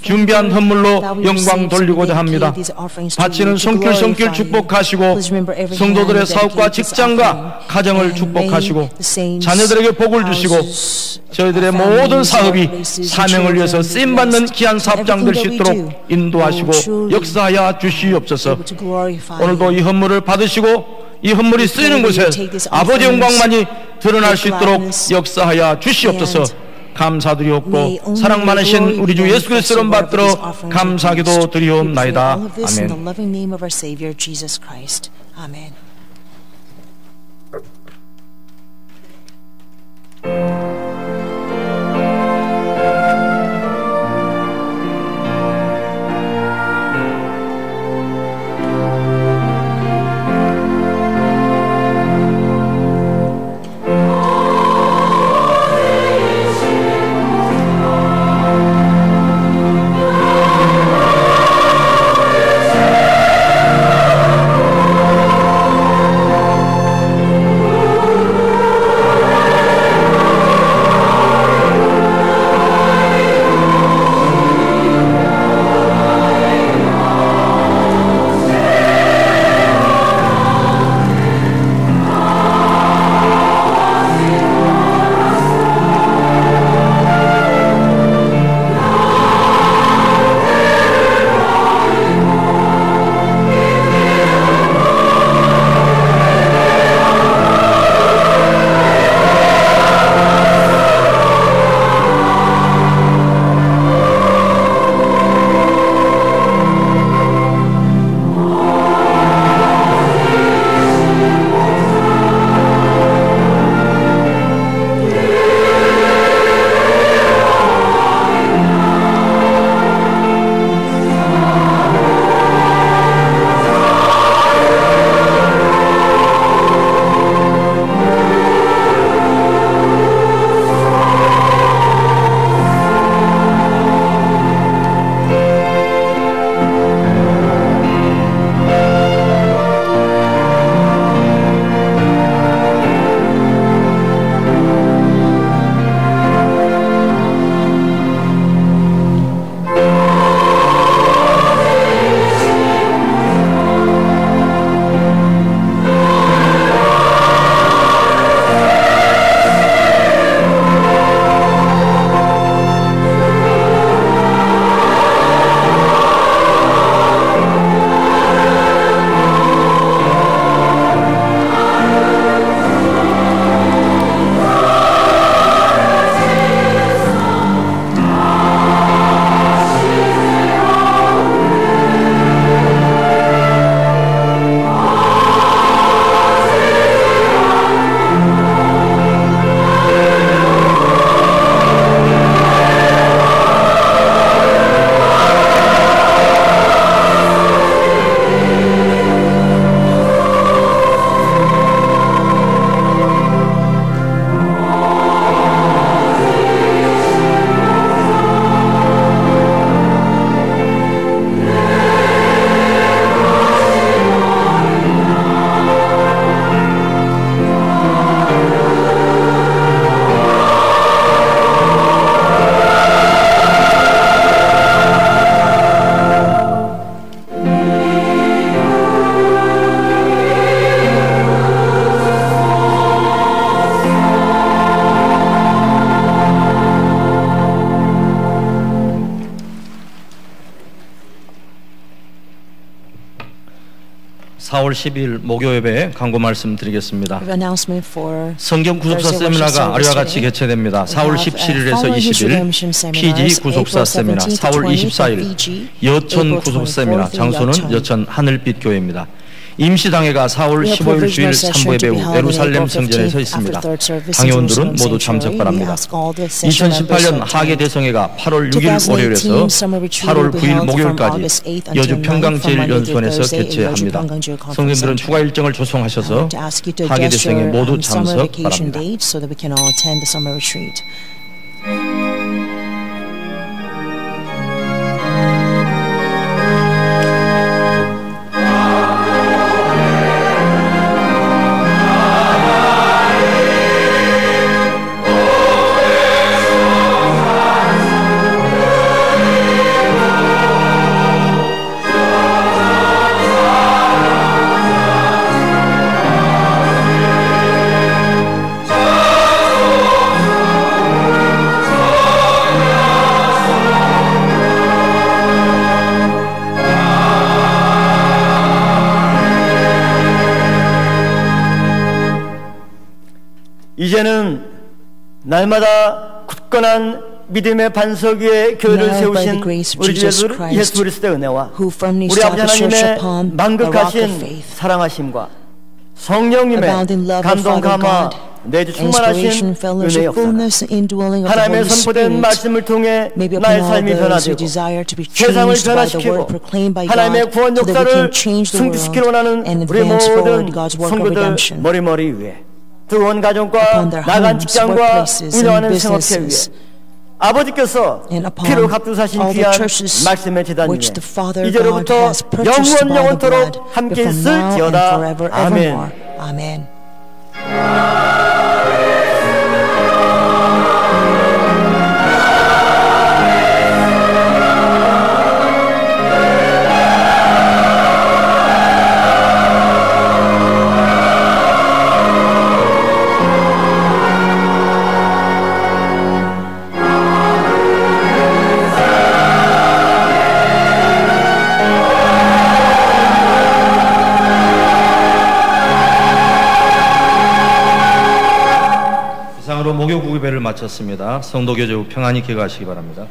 준비한 헌물로 영광 돌리고자 합니다. 바치는 손길 축복하시고 성도들의 사업과 직장과 가정을 축복하시고 자녀들에게 복을 주시고 저희들의 모든 사업이 사명을 위해서 쓰임받는 귀한 사업장 될 수 있도록 인도하시고 역사하여 주시옵소서. 오늘도 이 헌물을 받으시고 이 헌물이 쓰이는 곳에 아버지 영광만이 드러날 수 있도록 역사하여 주시옵소서. 감사드리옵고 사랑 많으신 우리 주 예수 그리스도를 받들어 감사하기도 드리옵나이다. 아멘. 4월 10일 목요예배 광고 말씀드리겠습니다. 성경 구속사 세미나가 아래와 같이 개최됩니다. 4월 17일에서 20일 PG 구속사 세미나, 4월 24일 여천 구속 세미나, 장소는 여천 하늘빛 교회입니다. 임시당회가 4월 15일 주일 3부 예배 후 예루살렘 성전에서 있습니다. 당회원들은 모두 참석 바랍니다. 2018년 하계 대성회가 8월 6일 월요일에서 8월 9일 목요일까지 여주 평강제일연수원에서 개최합니다. 성도님들은 추가 일정을 조성하셔서 하계 대성회 모두 참석 바랍니다. 이제는 날마다 굳건한 믿음의 반석 위에 교회를 세우신 우리 주 예수 그리스도의 은혜와 우리 아버지 하나님의 만극하신 사랑하심과 성령님의 감동 감화 내주 충만하신 은혜의 역사가 하나님의 선포된 말씀을 통해 나의 삶이 변화되고 세상을 변화시키고 하나님의 구원 역사를 승리시키려 원하는 우리 모든 성도들 머리머리 위에 또 원 가정과 나간 직장과 운영하는 생업체 위에 아버지께서 피로 값주사신 귀한 말씀의 제단 위에 이제로부터 영원토록 함께 있을지어다. 아멘. 목요 구배를 마쳤습니다. 성도교제 후 평안히 귀가하시기 바랍니다.